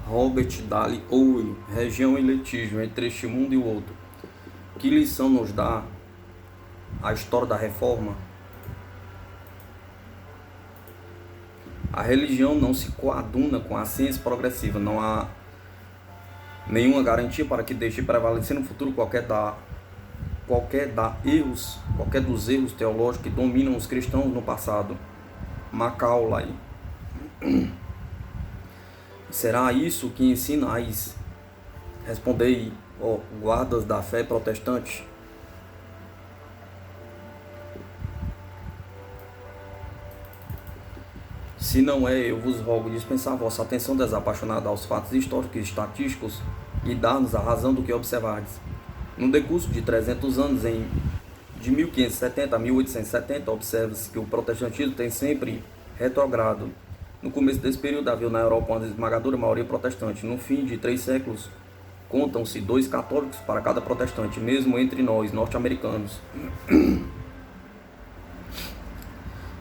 Robert Dali Owen, região e litígio entre este mundo e o outro. Que lição nos dá a história da reforma? A religião não se coaduna com a ciência progressiva, não há nenhuma garantia para que deixe prevalecer no futuro qualquer dos erros teológicos que dominam os cristãos no passado. Macaulay. Será isso que ensinais? Respondei, ó guardas da fé protestante. Se não é, eu vos rogo dispensar vossa atenção desapaixonada aos fatos históricos e estatísticos e dar-nos a razão do que observardes. No decurso de 300 anos, de 1570 a 1870, observa-se que o protestantismo tem sempre retrogrado. No começo desse período havia na Europa uma esmagadora maioria protestante. No fim de 3 séculos, contam-se 2 católicos para cada protestante, mesmo entre nós, norte-americanos.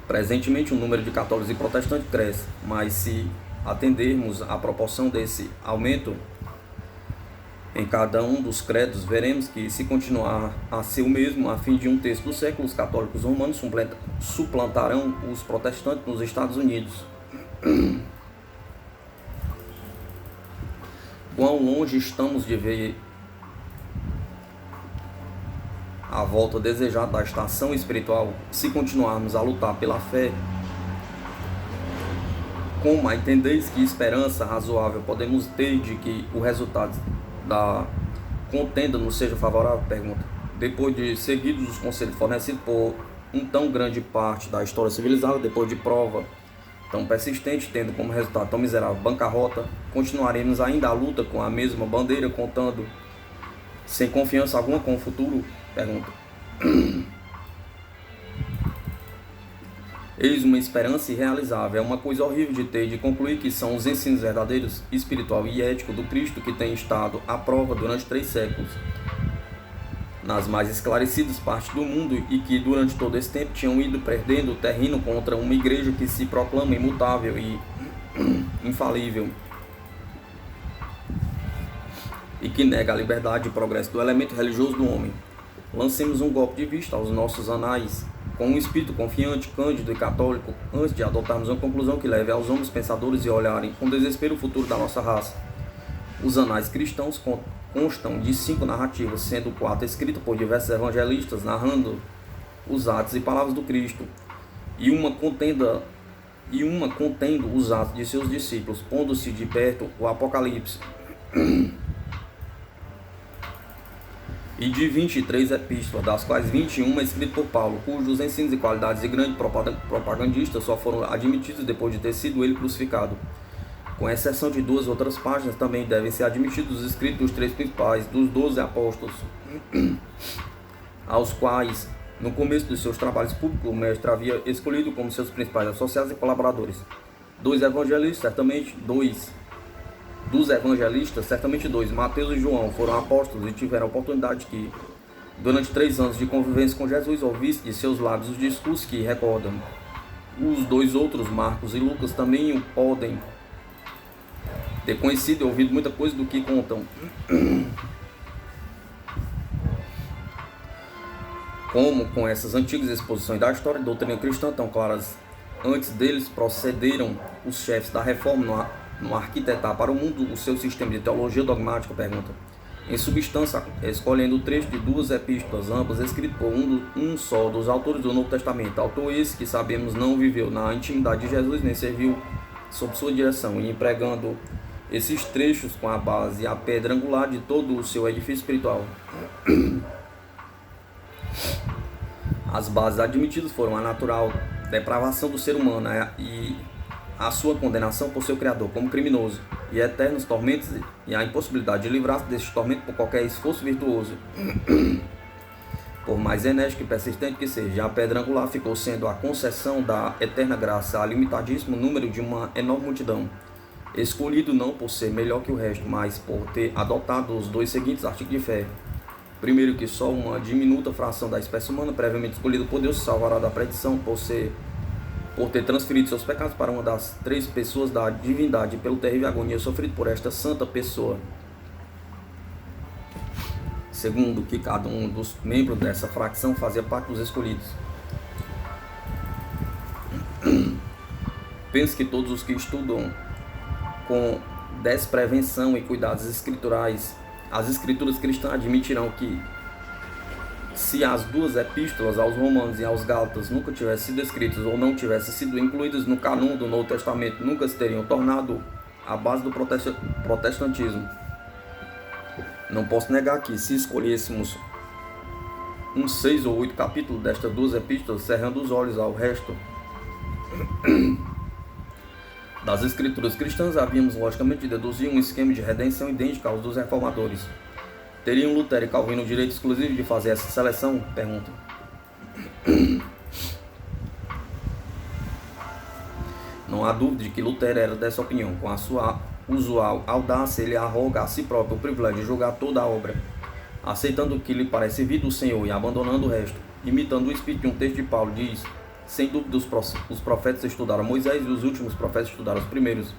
Presentemente o número de católicos e protestantes cresce, mas se atendermos à proporção desse aumento em cada um dos credos, veremos que, se continuar a ser o mesmo, a fim de um terço do século, os católicos romanos suplantarão os protestantes nos Estados Unidos. Quão longe estamos de ver a volta desejada da estação espiritual, se continuarmos a lutar pela fé? Como entendeis que esperança razoável podemos ter de que o resultado da contenda nos seja favorável? Pergunta. Depois de seguidos os conselhos fornecidos por tão grande parte da história civilizada, depois de prova tão persistente, tendo como resultado tão miserável bancarrota, continuaremos ainda a luta com a mesma bandeira, contando sem confiança alguma com o futuro? Pergunta. Eis uma esperança irrealizável. É uma coisa horrível de ter de concluir que são os ensinos verdadeiros, espiritual e ético do Cristo que têm estado à prova durante 3 séculos nas mais esclarecidas partes do mundo e que durante todo esse tempo tinham ido perdendo o terreno contra uma igreja que se proclama imutável e infalível e que nega a liberdade e progresso do elemento religioso do homem. Lancemos um golpe de vista aos nossos anais, com um espírito confiante, cândido e católico, antes de adotarmos uma conclusão que leve aos homens pensadores a olharem com desespero o futuro da nossa raça. Os anais cristãos constam de 5 narrativas, sendo 4 escritas por diversos evangelistas, narrando os atos e palavras do Cristo, e uma contendo os atos de seus discípulos, pondo-se de perto o Apocalipse. E de 23 epístolas, das quais 21 escritas por Paulo, cujos ensinos e qualidades de grande propagandista só foram admitidos depois de ter sido ele crucificado. Com exceção de 2 outras páginas, também devem ser admitidos os escritos dos 3 principais, dos 12 apóstolos, aos quais, no começo dos seus trabalhos públicos, o mestre havia escolhido como seus principais associados e colaboradores. Dos evangelistas, certamente dois, Mateus e João, foram apóstolos e tiveram a oportunidade que, durante 3 anos de convivência com Jesus, ouvisse de seus lábios os discursos que recordam. Os 2 outros, Marcos e Lucas, também o podem ter conhecido e ouvido muita coisa do que contam. Como com essas antigas exposições da história e doutrina cristã tão claras, antes deles procederam os chefes da reforma no arquitetar para o mundo o seu sistema de teologia dogmática? Pergunta. Em substância, escolhendo o trecho de 2 epístolas, ambas escritas por um só dos autores do Novo Testamento, autor esse que sabemos não viveu na intimidade de Jesus nem serviu sob sua direção, e empregando esses trechos com a base e a pedra angular de todo o seu edifício espiritual. As bases admitidas foram a natural depravação do ser humano e a sua condenação por seu Criador como criminoso, e eternos tormentos e a impossibilidade de livrar-se desses tormentos por qualquer esforço virtuoso. Por mais enérgico e persistente que seja, a pedra angular ficou sendo a concessão da eterna graça a limitadíssimo número de uma enorme multidão, escolhido não por ser melhor que o resto, mas por ter adotado os 2 seguintes artigos de fé. Primeiro, que só uma diminuta fração da espécie humana, previamente escolhida por Deus, se salvará da perdição por ser por ter transferido seus pecados para uma das 3 pessoas da divindade, pelo terrível agonia sofrido por esta santa pessoa. Segundo, que cada um dos membros dessa fracção fazia parte dos escolhidos. Penso que todos os que estudam com desprevenção e cuidados escriturais as escrituras cristãs admitirão que, se as 2 epístolas aos Romanos e aos Gálatas nunca tivessem sido escritas ou não tivessem sido incluídas no cânon do Novo Testamento, nunca se teriam tornado a base do protestantismo. Não posso negar que, se escolhêssemos uns 6 ou 8 capítulos destas 2 epístolas, cerrando os olhos ao resto das escrituras cristãs, havíamos logicamente de deduzir um esquema de redenção idêntico aos dos reformadores. Teriam Lutero e Calvino o direito exclusivo de fazer essa seleção? Pergunta. Não há dúvida de que Lutero era dessa opinião. Com a sua usual audácia, ele arroga a si próprio o privilégio de julgar toda a obra, aceitando o que lhe parece vir do Senhor e abandonando o resto. Imitando o espírito de um texto de Paulo, diz: sem dúvida os profetas estudaram Moisés e os últimos profetas estudaram os primeiros,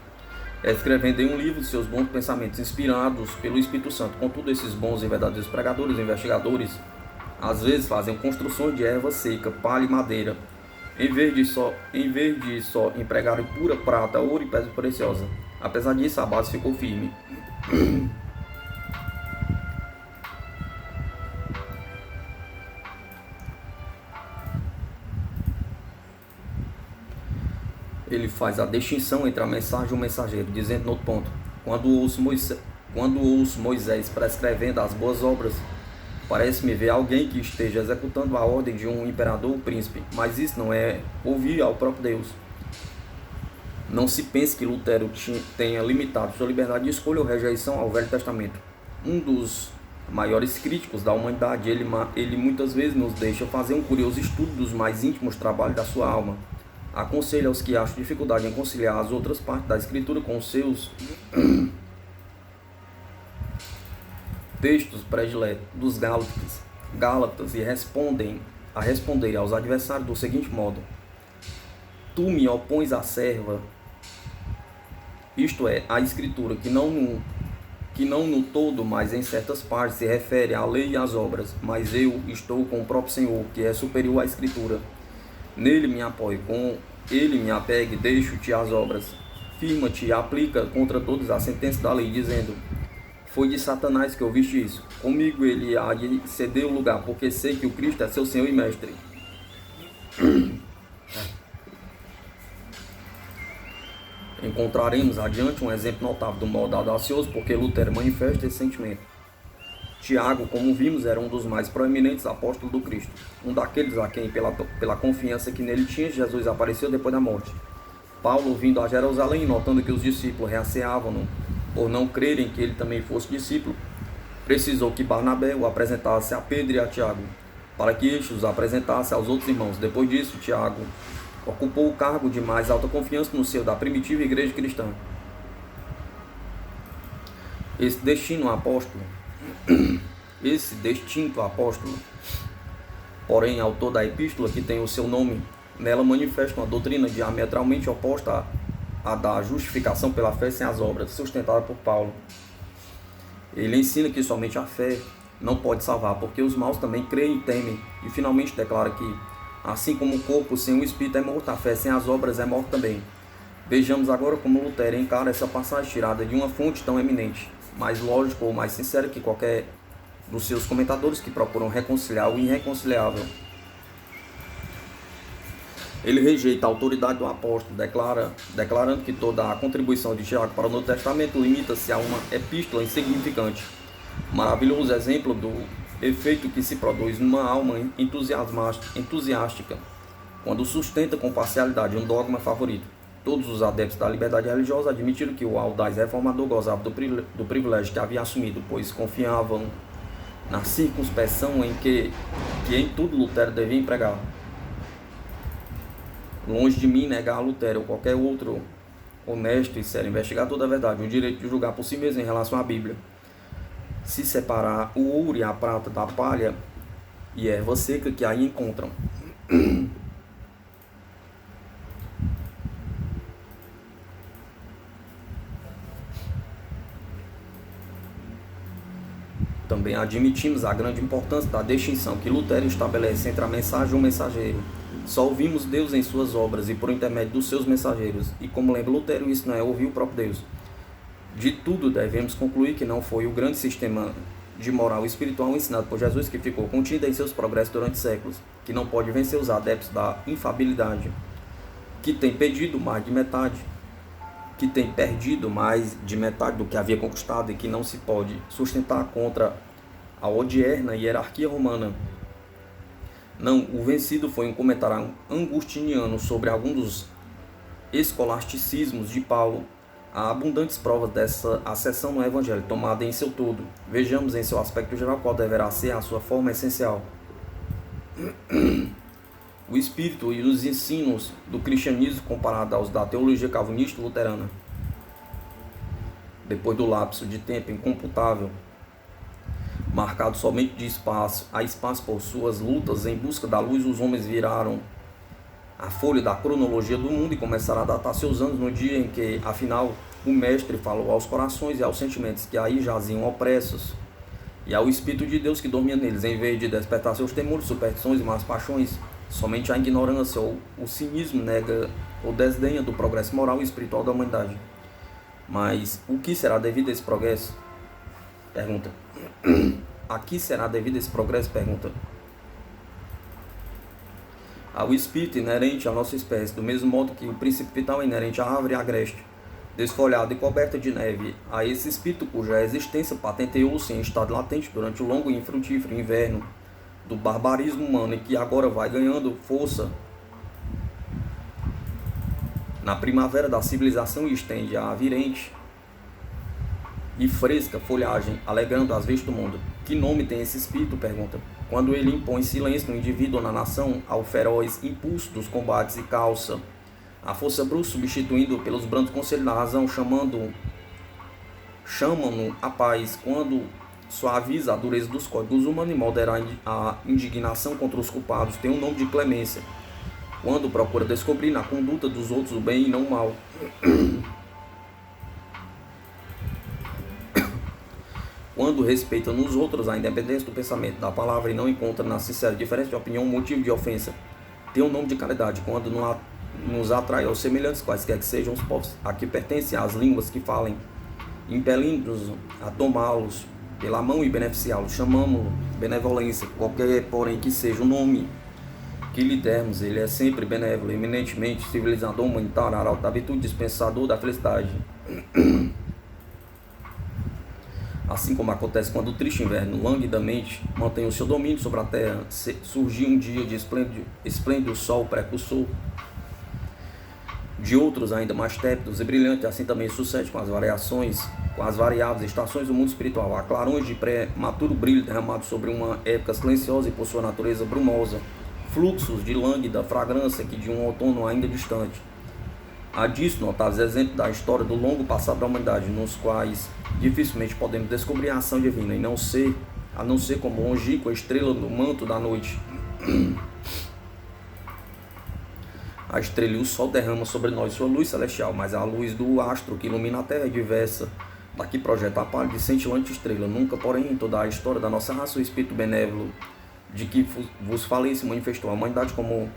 escrevendo em um livro seus bons pensamentos inspirados pelo Espírito Santo. Contudo, esses bons e verdadeiros pregadores e investigadores às vezes fazem construções de erva seca, palha e madeira, em vez de só empregarem pura prata, ouro e pedra preciosa. Apesar disso, a base ficou firme. Ele faz a distinção entre a mensagem e o mensageiro, dizendo no outro ponto: quando ouço Moisés prescrevendo as boas obras, parece-me ver alguém que esteja executando a ordem de um imperador ou príncipe, mas isso não é ouvir ao próprio Deus. Não se pense que Lutero tenha limitado sua liberdade de escolha ou rejeição ao Velho Testamento. Um dos maiores críticos da humanidade, ele muitas vezes nos deixa fazer um curioso estudo dos mais íntimos trabalhos da sua alma. Aconselho aos que acham dificuldade em conciliar as outras partes da Escritura com os seus textos prediletos dos Gálatas e responder aos adversários do seguinte modo: tu me opões à serva, isto é, a Escritura, que não no todo, mas em certas partes se refere à lei e às obras, mas eu estou com o próprio Senhor, que é superior à Escritura. Nele me apoio, com ele me apegue, deixo-te as obras. Firma-te e aplica contra todos a sentença da lei, dizendo: foi de Satanás que ouviste isso. Comigo ele há de ceder o lugar, porque sei que o Cristo é seu Senhor e Mestre. Encontraremos adiante um exemplo notável do modo audacioso, porque Lutero manifesta esse sentimento. Tiago, como vimos, era um dos mais proeminentes apóstolos do Cristo, um daqueles a quem, pela confiança que nele tinha, Jesus apareceu depois da morte. Paulo, vindo a Jerusalém, notando que os discípulos reaceavam por não crerem que ele também fosse discípulo, precisou que Barnabé o apresentasse a Pedro e a Tiago, para que estes os apresentasse aos outros irmãos. Depois disso, Tiago ocupou o cargo de mais alta confiança no seio da primitiva igreja cristã. Esse distinto apóstolo, porém autor da epístola que tem o seu nome, nela manifesta uma doutrina diametralmente oposta à da justificação pela fé sem as obras, sustentada por Paulo. Ele ensina que somente a fé não pode salvar, porque os maus também creem e temem, e finalmente declara que, assim como o corpo sem o espírito é morto, a fé sem as obras é morta também. Vejamos agora como Lutero encara essa passagem tirada de uma fonte tão eminente, mais lógica ou mais sincera que qualquer dos seus comentadores que procuram reconciliar o irreconciliável. Ele rejeita a autoridade do apóstolo, declarando que toda a contribuição de Tiago para o Novo Testamento limita-se a uma epístola insignificante. Maravilhoso exemplo do efeito que se produz numa alma entusiástica quando sustenta com parcialidade um dogma favorito. Todos os adeptos da liberdade religiosa admitiram que o audaz reformador gozava do privilégio que havia assumido, pois confiavam na circunspeção que em tudo Lutero devia empregar. Longe de mim negar a Lutero ou qualquer outro honesto e sério investigador da verdade o direito de julgar por si mesmo em relação à Bíblia. Se separar o ouro e a prata da palha e erva seca que aí encontram. Também admitimos a grande importância da distinção que Lutero estabelece entre a mensagem e o mensageiro. Só ouvimos Deus em suas obras e por intermédio dos seus mensageiros. E como lembra Lutero, isso não é ouvir o próprio Deus. De tudo, devemos concluir que não foi o grande sistema de moral espiritual ensinado por Jesus que ficou contido em seus progressos durante séculos, que não pode vencer os adeptos da infabilidade, que tem perdido mais de metade do que havia conquistado e que não se pode sustentar contra a odierna hierarquia romana. Não, o vencido foi um comentário angustiniano sobre alguns dos escolasticismos de Paulo. Há abundantes provas dessa acessão no Evangelho, tomada em seu todo. Vejamos em seu aspecto geral qual deverá ser a sua forma essencial. O espírito e os ensinos do cristianismo comparado aos da teologia calvinista e luterana. Depois do lapso de tempo incomputável, marcado somente de espaço a espaço por suas lutas em busca da luz, os homens viraram a folha da cronologia do mundo e começaram a datar seus anos no dia em que, afinal, o Mestre falou aos corações e aos sentimentos que aí jaziam opressos, e ao Espírito de Deus que dormia neles, em vez de despertar seus temores, superstições e más paixões. Somente a ignorância ou o cinismo nega ou desdenha do progresso moral e espiritual da humanidade. Mas o que será devido a esse progresso? Pergunta. A que será devido esse progresso? Pergunta. Ao espírito inerente à nossa espécie, do mesmo modo que o princípio vital é inerente à árvore agreste, desfolhada e coberta de neve, a esse espírito cuja existência patenteou-se em estado latente durante o longo e infrutífero inverno do barbarismo humano e que agora vai ganhando força na primavera da civilização e estende a virente e fresca folhagem, alegrando as vistas do mundo. Que nome tem esse espírito? Pergunta. Quando ele impõe silêncio no indivíduo ou na nação, ao feroz impulso dos combates e calça a força bruta, substituindo pelos brandos conselhos da razão, chamam-no a paz, quando suaviza a dureza dos códigos humanos e modera a indignação contra os culpados, tem o nome de clemência, quando procura descobrir na conduta dos outros o bem e não o mal. Quando respeita nos outros a independência do pensamento, da palavra e não encontra na sincera diferença de opinião motivo de ofensa, tem o nome de caridade, quando nos atrai aos semelhantes, quaisquer que sejam os povos a que pertencem às línguas que falem, impelindo-nos a tomá-los pela mão e beneficiá-los, chamamos-lo benevolência, qualquer porém que seja o nome que lhe dermos, ele é sempre benévolo, eminentemente civilizador, humanitário, arauto da virtude, dispensador da felicidade. Assim como acontece quando o triste inverno languidamente mantém o seu domínio sobre a terra, surgiu um dia de esplêndido sol precursor de outros ainda mais tépidos e brilhantes, assim também sucede com as variáveis estações do mundo espiritual. Há clarões de prematuro brilho derramados sobre uma época silenciosa e por sua natureza brumosa, fluxos de lânguida fragrância que de um outono ainda distante. Há disso notáveis exemplos da história do longo passado da humanidade, nos quais dificilmente podemos descobrir a ação divina, a não ser como longínqua estrela no manto da noite. A estrela e o sol derramam sobre nós sua luz celestial, mas a luz do astro que ilumina a terra é diversa da que projeta a pálida e cintilante estrela. Nunca, porém, em toda a história da nossa raça, o espírito benévolo de que vos falei se manifestou a humanidade como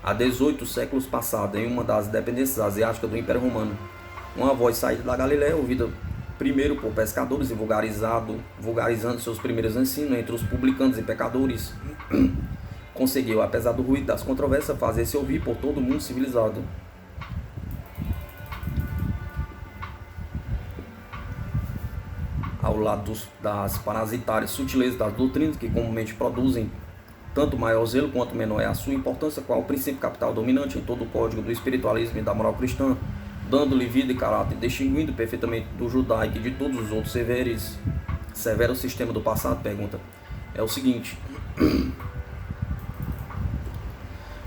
há 18 séculos passados, em uma das dependências asiáticas do Império Romano. Uma voz saída da Galiléia, ouvida primeiro por pescadores e vulgarizando seus primeiros ensinos entre os publicanos e pecadores, conseguiu, apesar do ruído das controvérsias, fazer-se ouvir por todo o mundo civilizado. Ao lado das parasitárias sutilezas das doutrinas que comumente produzem tanto maior zelo quanto menor é a sua importância, qual o princípio capital dominante em todo o código do espiritualismo e da moral cristã, dando-lhe vida e caráter, distinguindo perfeitamente do judaico e de todos os outros severo sistema do passado, pergunta, é o seguinte.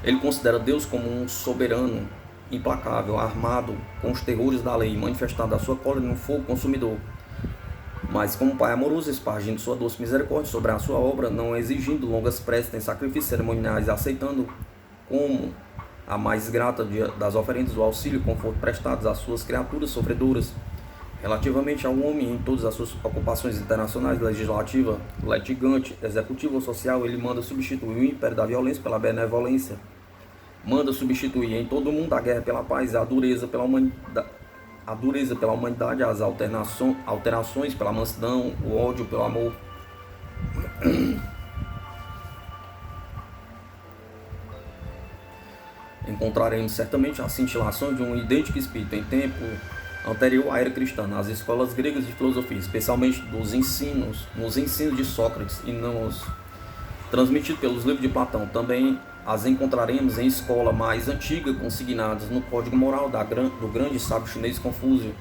Ele considera Deus como um soberano implacável, armado com os terrores da lei, manifestado a sua cólera no fogo consumidor, mas como Pai amoroso, espargindo sua doce misericórdia sobre a sua obra, não exigindo longas preces nem sacrifícios cerimoniais, aceitando como a mais grata das oferendas do auxílio e conforto prestados às suas criaturas sofredoras, Relativamente ao homem em todas as suas ocupações internacionais, legislativa, litigante, executiva ou social, ele manda substituir o império da violência pela benevolência, manda substituir em todo o mundo a guerra pela paz, a dureza pela humanidade, as alterações pela mansidão, o ódio pelo amor. Encontraremos certamente as cintilações de um idêntico espírito em tempo anterior à era cristã, nas escolas gregas de filosofia, especialmente nos ensinos de Sócrates e nos transmitidos pelos livros de Platão. Também as encontraremos em escola mais antiga, consignadas no código moral do grande sábio chinês Confúcio,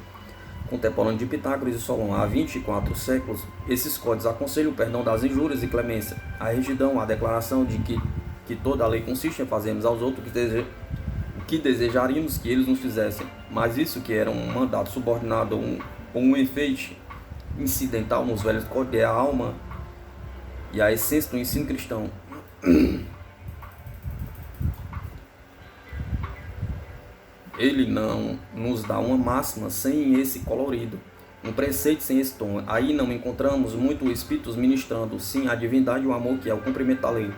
contemporâneo de Pitágoras e Solon. Há 24 séculos, esses códigos aconselham o perdão das injúrias e clemência, a retidão, a declaração de que toda a lei consiste em fazermos aos outros o que desejaríamos que eles nos fizessem, mas isso que era um mandato subordinado ou um efeito incidental nos velhos códigos é a alma e a essência do ensino cristão. Ele não nos dá uma máxima sem esse colorido, um preceito sem esse tom. Aí não encontramos muito espíritos ministrando, sim, a divindade e o amor, que é o cumprimento da lei.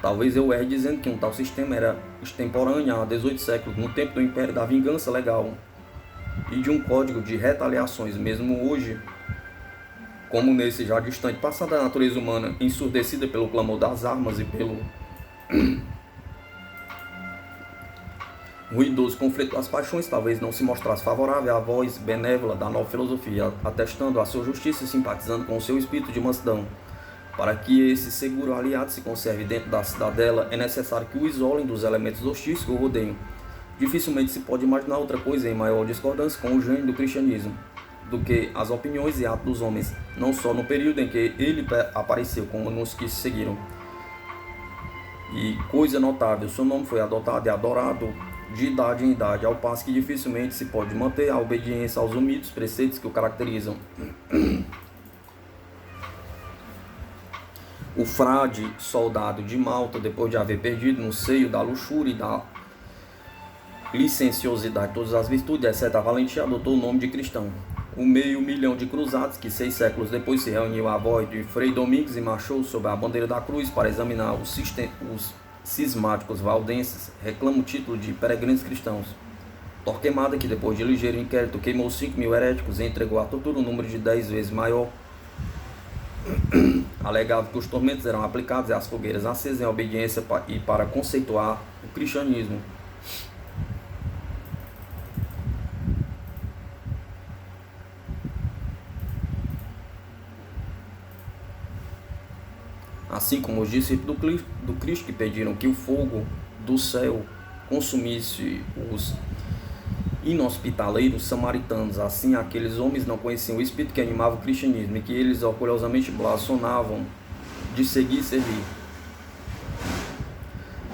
Talvez eu erre dizendo que um tal sistema era extemporâneo há 18 séculos, no tempo do império da vingança legal e de um código de retaliações, mesmo hoje, como nesse já distante passado da natureza humana, ensurdecida pelo clamor das armas e pelo ruidoso conflito das paixões, talvez não se mostrasse favorável à voz benévola da nova filosofia, atestando a sua justiça e simpatizando com o seu espírito de mansidão. Para que esse seguro aliado se conserve dentro da cidadela, é necessário que o isolem dos elementos hostis que o rodeiam. Dificilmente se pode imaginar outra coisa em maior discordância com o gênio do cristianismo do que as opiniões e atos dos homens, não só no período em que ele apareceu, como nos que se seguiram. E, coisa notável, seu nome foi adotado e adorado de idade em idade, ao passo que dificilmente se pode manter a obediência aos humildes preceitos que o caracterizam. O frade soldado de Malta, depois de haver perdido no seio da luxúria e da licenciosidade todas as virtudes, exceto a valentia, adotou o nome de cristão. O 500.000 de cruzados que 6 séculos depois se reuniu à voz de Frei Domingos e marchou sob a bandeira da cruz para examinar os cismáticos valdenses, reclama o título de peregrinos cristãos. Torquemada, que depois de ligeiro inquérito queimou 5.000 heréticos e entregou à tortura um número de 10 vezes maior, alegava que os tormentos eram aplicados às fogueiras acesas em obediência e para conceituar o cristianismo. Assim como os discípulos do Cristo que pediram que o fogo do céu consumisse os inhospitaleiros samaritanos, assim aqueles homens não conheciam o espírito que animava o cristianismo e que eles orgulhosamente blasonavam de seguir e servir.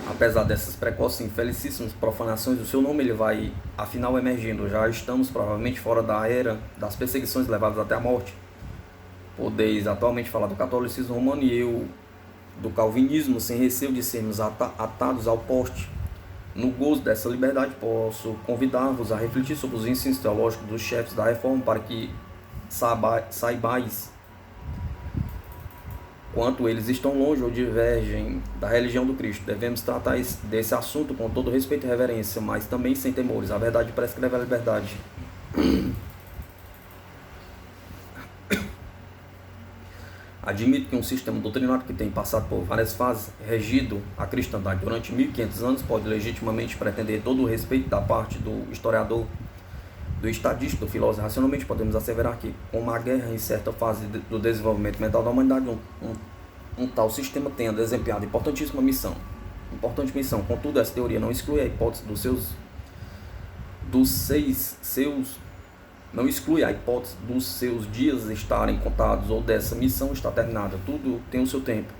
Apesar dessas precoces e infelicíssimas profanações do seu nome, ele vai afinal emergindo. Já estamos provavelmente fora da era das perseguições levadas até a morte. Podeis atualmente falar do catolicismo romano e eu do calvinismo sem receio de sermos atados ao poste. No gozo dessa liberdade, posso convidar-vos a refletir sobre os ensinos teológicos dos chefes da reforma para que saibais quanto eles estão longe ou divergem da religião do Cristo. Devemos tratar desse assunto com todo respeito e reverência, mas também sem temores. A verdade prescreve a liberdade. Admito que um sistema doutrinário que tem passado por várias fases, regido a cristandade durante 1500 anos, pode legitimamente pretender todo o respeito da parte do historiador, do estadista, do filósofo. Racionalmente podemos asseverar que, com uma guerra em certa fase do desenvolvimento mental da humanidade, um tal sistema tenha desempenhado importante missão. Contudo, essa teoria não exclui a hipótese não exclui a hipótese dos seus dias estarem contados ou dessa missão estar terminada. Tudo tem o seu tempo.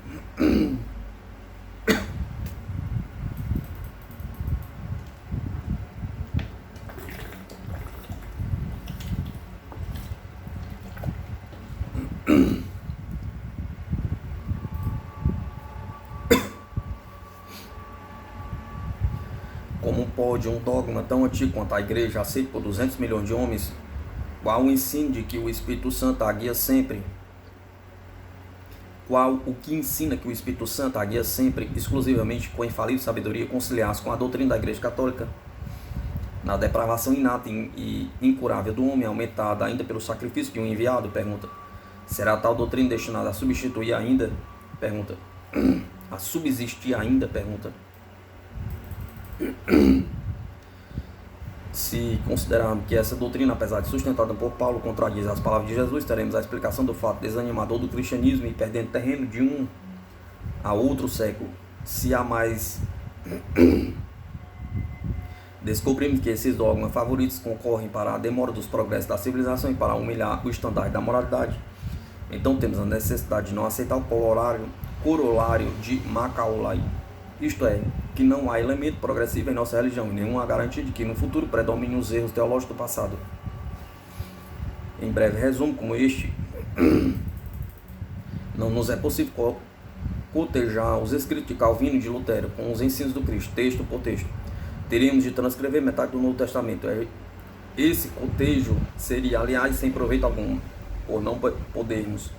Como pode um dogma tão antigo quanto a Igreja, aceito por 200 milhões de homens, Qual o ensino de que o Espírito Santo a guia sempre? Qual o que ensina que o Espírito Santo a guia sempre, exclusivamente com a infalível sabedoria, conciliar-se com a doutrina da Igreja Católica? Na depravação inata e incurável do homem, aumentada ainda pelo sacrifício de um enviado? Pergunta. Será tal doutrina destinada a substituir ainda? Pergunta. A subsistir ainda? Pergunta. Se considerarmos que essa doutrina, apesar de sustentada por Paulo, contradiz as palavras de Jesus, teremos a explicação do fato desanimador do cristianismo e perdendo terreno de um a outro século. Se há mais, descobrimos que esses dogmas favoritos concorrem para a demora dos progressos da civilização e para humilhar o estandarte da moralidade. Então temos a necessidade de não aceitar o corolário de Macaulay, isto é, que não há elemento progressivo em nossa religião e nenhuma garantia de que no futuro predominem os erros teológicos do passado. Em breve resumo como este, não nos é possível cotejar os escritos de Calvino e de Lutero com os ensinos do Cristo, texto por texto. Teríamos de transcrever metade do Novo Testamento. Esse cotejo seria, aliás, sem proveito algum, por não podermos,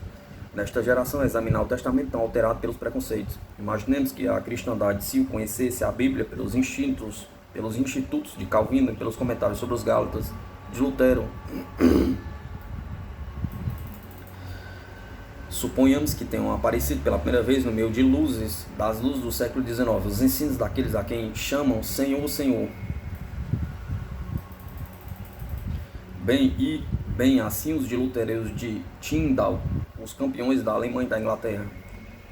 nesta geração, examinar o Testamento tão alterado pelos preconceitos. Imaginemos que a cristandade, se o conhecesse a Bíblia pelos institutos de Calvino e pelos comentários sobre os Gálatas de Lutero. Suponhamos que tenham aparecido pela primeira vez no meio das luzes do século XIX, os ensinos daqueles a quem chamam Senhor, Senhor. Bem assim os de lutereus de Tyndall, os campeões da Alemanha e da Inglaterra.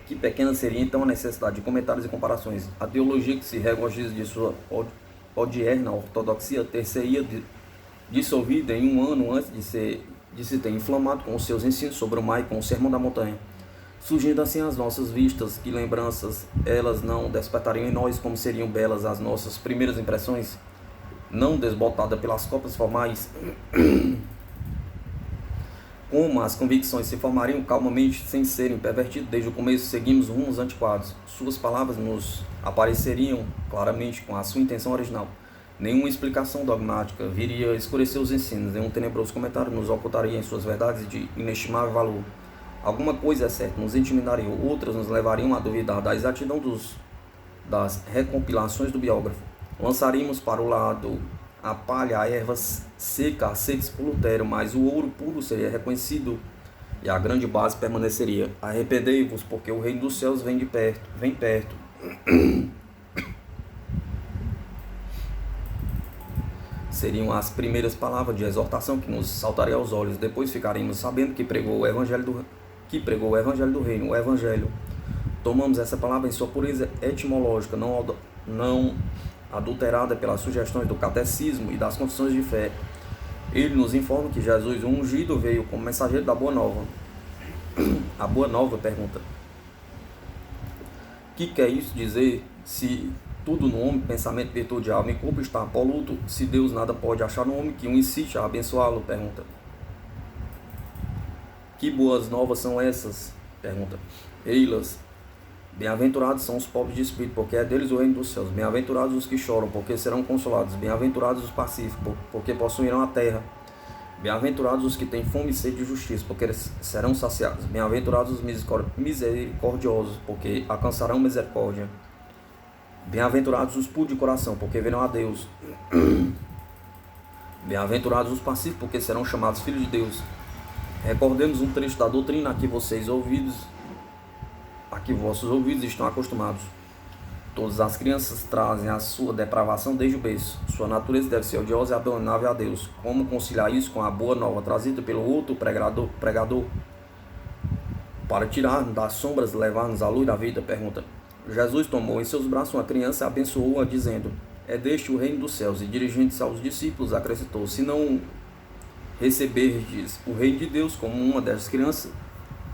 Que pequena seria então a necessidade de comentários e comparações. A teologia que se regozija de sua odierna ortodoxia ter-se-ia dissolvida em um ano antes de se ter inflamado com os seus ensinos sobre o mar e com o sermão da montanha. Surgindo assim às nossas vistas, que lembranças elas não despertariam em nós, como seriam belas as nossas primeiras impressões, não desbotadas pelas cópias formais, como as convicções se formariam calmamente sem serem pervertidas desde o começo, seguimos rumos antiquados. Suas palavras nos apareceriam claramente com a sua intenção original. Nenhuma explicação dogmática viria escurecer os ensinos, nenhum tenebroso comentário nos ocultaria em suas verdades de inestimável valor. Alguma coisa é certa, nos intimidaria, outras nos levariam a duvidar da exatidão das recompilações do biógrafo. Lançaríamos para o lado a palha, a erva seca, aceites por Lutero, mas o ouro puro seria reconhecido e a grande base permaneceria. Arrependei-vos, porque o reino dos céus vem perto. Seriam as primeiras palavras de exortação que nos saltariam aos olhos. Depois ficaremos sabendo que pregou o evangelho do reino, o evangelho. Tomamos essa palavra em sua pureza etimológica, não adulterada pelas sugestões do catecismo e das confissões de fé. Ele nos informa que Jesus, o ungido, veio como mensageiro da Boa Nova. A Boa Nova pergunta: que quer isso dizer? Se tudo no homem, pensamento, virtude, alma e corpo, está poluto, se Deus nada pode achar no homem que o incite a abençoá-lo? Pergunta. Que boas novas são essas? Pergunta. Ei-las. Bem-aventurados são os pobres de espírito, porque é deles o reino dos céus. Bem-aventurados os que choram, porque serão consolados. Bem-aventurados os pacíficos, porque possuirão a terra. Bem-aventurados os que têm fome e sede de justiça, porque serão saciados. Bem-aventurados os misericordiosos, porque alcançarão misericórdia. Bem-aventurados os puros de coração, porque verão a Deus. Bem-aventurados os pacíficos, porque serão chamados filhos de Deus. Recordemos um trecho da doutrina a que vossos ouvidos estão acostumados. Todas as crianças trazem a sua depravação desde o berço. Sua natureza deve ser odiosa e abominável a Deus. Como conciliar isso com a boa nova trazida pelo outro pregador? Para tirar-nos das sombras e levar-nos à luz da vida? Pergunta. Jesus tomou em seus braços uma criança e abençoou-a, dizendo: é deste o reino dos céus. E dirigindo-se aos discípulos, acrescentou: se não receberdes o reino de Deus como uma dessas crianças,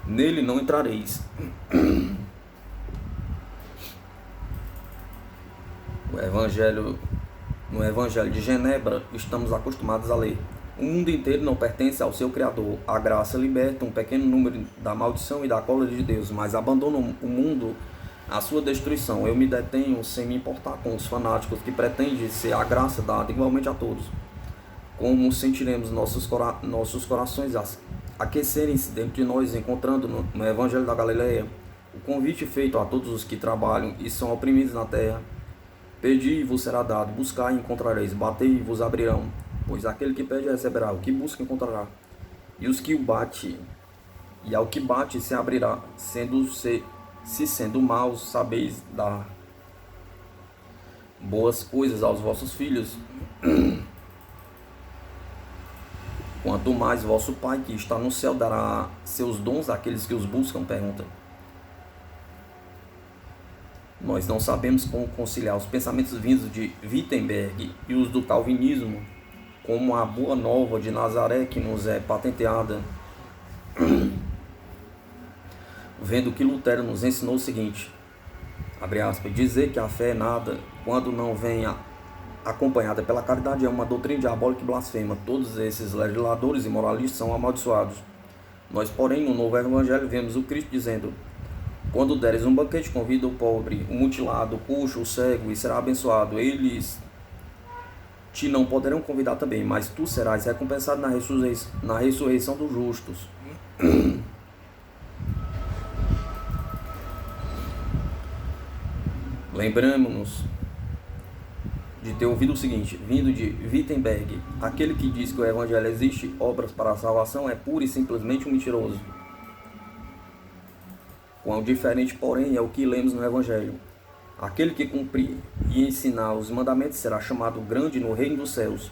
nele não entrareis. No Evangelho de Genebra, estamos acostumados a ler: o mundo inteiro não pertence ao seu Criador. A graça liberta um pequeno número da maldição e da cólera de Deus, mas abandona o mundo à sua destruição. Eu me detenho sem me importar com os fanáticos que pretendem ser a graça dada igualmente a todos. como sentiremos nossos corações aquecerem-se dentro de nós, encontrando no Evangelho da Galileia o convite feito a todos os que trabalham e são oprimidos na terra. Pedi e vos será dado, buscai e encontrareis, batei e vos abrirão, pois aquele que pede receberá, o que busca encontrará, e os que o bate, e ao que bate se abrirá, sendo maus, sabeis dar boas coisas aos vossos filhos, quanto mais vosso Pai que está no céu dará seus dons àqueles que os buscam. Pergunta: nós não sabemos como conciliar os pensamentos vindos de Wittenberg e os do calvinismo, como a boa nova de Nazaré que nos é patenteada, vendo que Lutero nos ensinou o seguinte, abre aspas, dizer que a fé é nada, quando não vem acompanhada pela caridade, é uma doutrina diabólica e blasfema. Todos esses legisladores e moralistas são amaldiçoados. Nós, porém, no Novo Evangelho, vemos o Cristo dizendo: quando deres um banquete, convida o pobre, o mutilado, o coxo, o cego, e será abençoado. Eles te não poderão convidar também, mas tu serás recompensado na ressurreição dos justos. Lembramos-nos de ter ouvido o seguinte, vindo de Wittenberg: aquele que diz que o Evangelho existe obras para a salvação é pura e simplesmente um mentiroso. Quão diferente, porém, é o que lemos no Evangelho. Aquele que cumprir e ensinar os mandamentos será chamado grande no reino dos céus.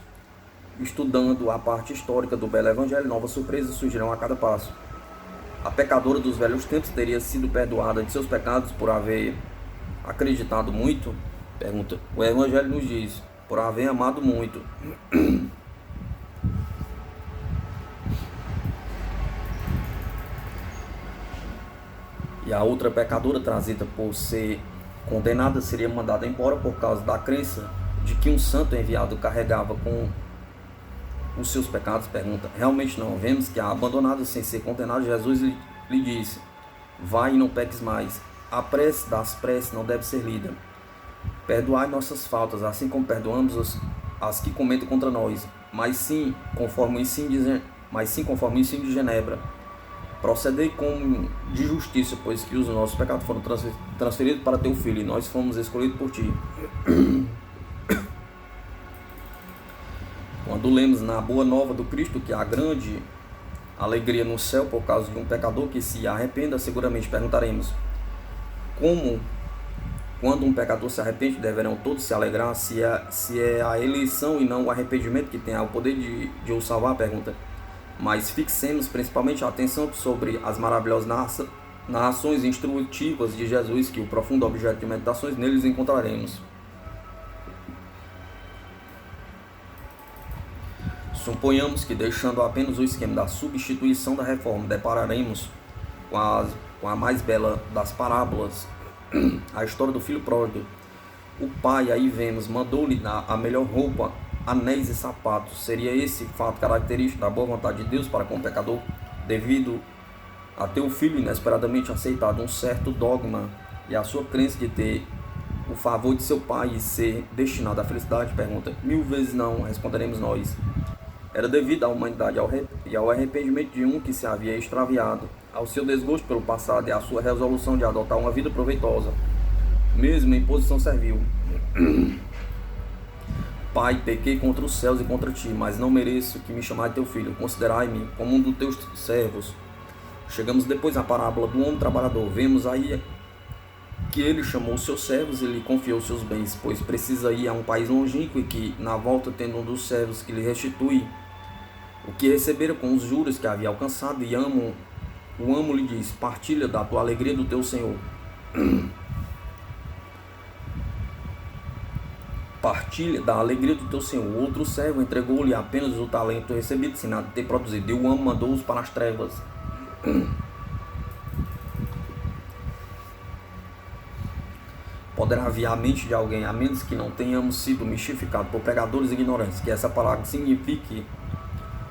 Estudando a parte histórica do belo Evangelho, novas surpresas surgirão a cada passo. A pecadora dos velhos tempos teria sido perdoada de seus pecados por haver acreditado muito? Pergunta. O Evangelho nos diz: por haver amado muito. E a outra pecadora, trazida por ser condenada, seria mandada embora por causa da crença de que um santo enviado carregava com os seus pecados? Pergunta. Realmente não. Vemos que a abandonada sem ser condenada, Jesus lhe disse: vai e não peques mais. A prece das preces não deve ser lida. Perdoai nossas faltas, assim como perdoamos as que cometem contra nós, mas sim conforme o ensino de Genebra. Procedei como de justiça, pois que os nossos pecados foram transferidos para teu Filho, e nós fomos escolhidos por ti. Quando lemos na Boa Nova do Cristo que há grande alegria no céu por causa de um pecador que se arrependa, seguramente perguntaremos: como, quando um pecador se arrepende, deverão todos se alegrar? Se é a eleição e não o arrependimento que tem o poder de o salvar? Pergunta. Mas fixemos principalmente a atenção sobre as maravilhosas narrações instrutivas de Jesus, que o profundo objeto de meditações neles encontraremos. Suponhamos que, deixando apenas o esquema da substituição da reforma, depararemos com a mais bela das parábolas, a história do filho pródigo. O pai, aí vemos, mandou-lhe dar a melhor roupa, anéis e sapatos. Seria esse fato característico da boa vontade de Deus para com o pecador, devido a ter o filho inesperadamente aceitado um certo dogma e a sua crença de ter o favor de seu pai e ser destinado à felicidade? Pergunta. 1000 vezes não, responderemos nós. Era devido à humanidade e ao arrependimento de um que se havia extraviado, ao seu desgosto pelo passado e à sua resolução de adotar uma vida proveitosa, mesmo em posição servil. Pai, pequei contra os céus e contra ti, mas não mereço que me chamai teu filho. Considerai-me como um dos teus servos. Chegamos depois à parábola do homem trabalhador. Vemos aí que ele chamou os seus servos e lhe confiou seus bens, pois precisa ir a um país longínquo, e que, na volta, tendo um dos servos que lhe restitui o que recebera com os juros que havia alcançado, e o amo lhe diz: partilha da tua alegria do teu senhor. Partilha da alegria do teu senhor. O outro servo entregou-lhe apenas o talento recebido, sem nada ter produzido, e o amo mandou-os para as trevas. Poderá vir à mente de alguém, a menos que não tenhamos sido mistificados por pregadores ignorantes, que essa palavra signifique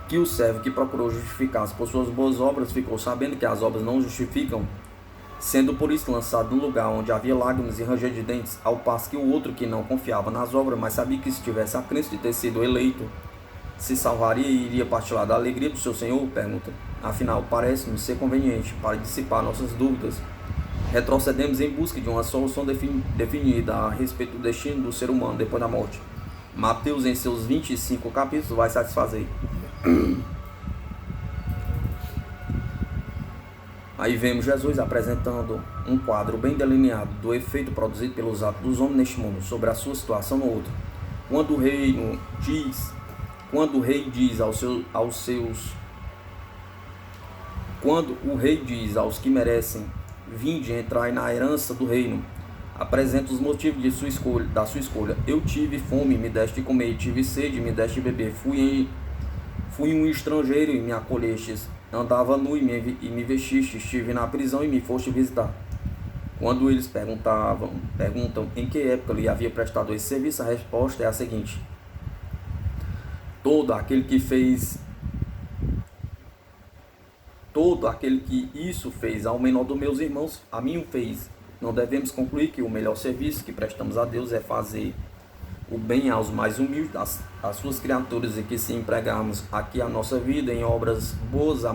que o servo que procurou justificar-se por suas boas obras ficou sabendo que as obras não justificam, sendo por isso lançado num lugar onde havia lágrimas e ranger de dentes, ao passo que o outro, que não confiava nas obras, mas sabia que se tivesse a crença de ter sido eleito se salvaria e iria partilhar da alegria do seu Senhor? Pergunta. Afinal, parece-nos ser conveniente, para dissipar nossas dúvidas, retrocedemos em busca de uma solução definida a respeito do destino do ser humano depois da morte. Mateus, em seus 25 capítulos, vai satisfazer. Aí vemos Jesus apresentando um quadro bem delineado do efeito produzido pelos atos dos homens neste mundo sobre a sua situação no outro. Quando o rei diz aos que merecem, vinde entrai na herança do reino, apresenta os motivos da sua escolha. Eu tive fome, me deste comer, tive sede, me deste beber, fui um estrangeiro e me acolhestes, andava nu e me vestiste, estive na prisão e me foste visitar. Quando eles perguntam em que época lhe havia prestado esse serviço, a resposta é a seguinte: todo aquele que isso fez ao menor dos meus irmãos, a mim o fez. Não devemos concluir que o melhor serviço que prestamos a Deus é fazer o bem aos mais humildes das suas criaturas, e que se empregarmos aqui a nossa vida em obras boas, a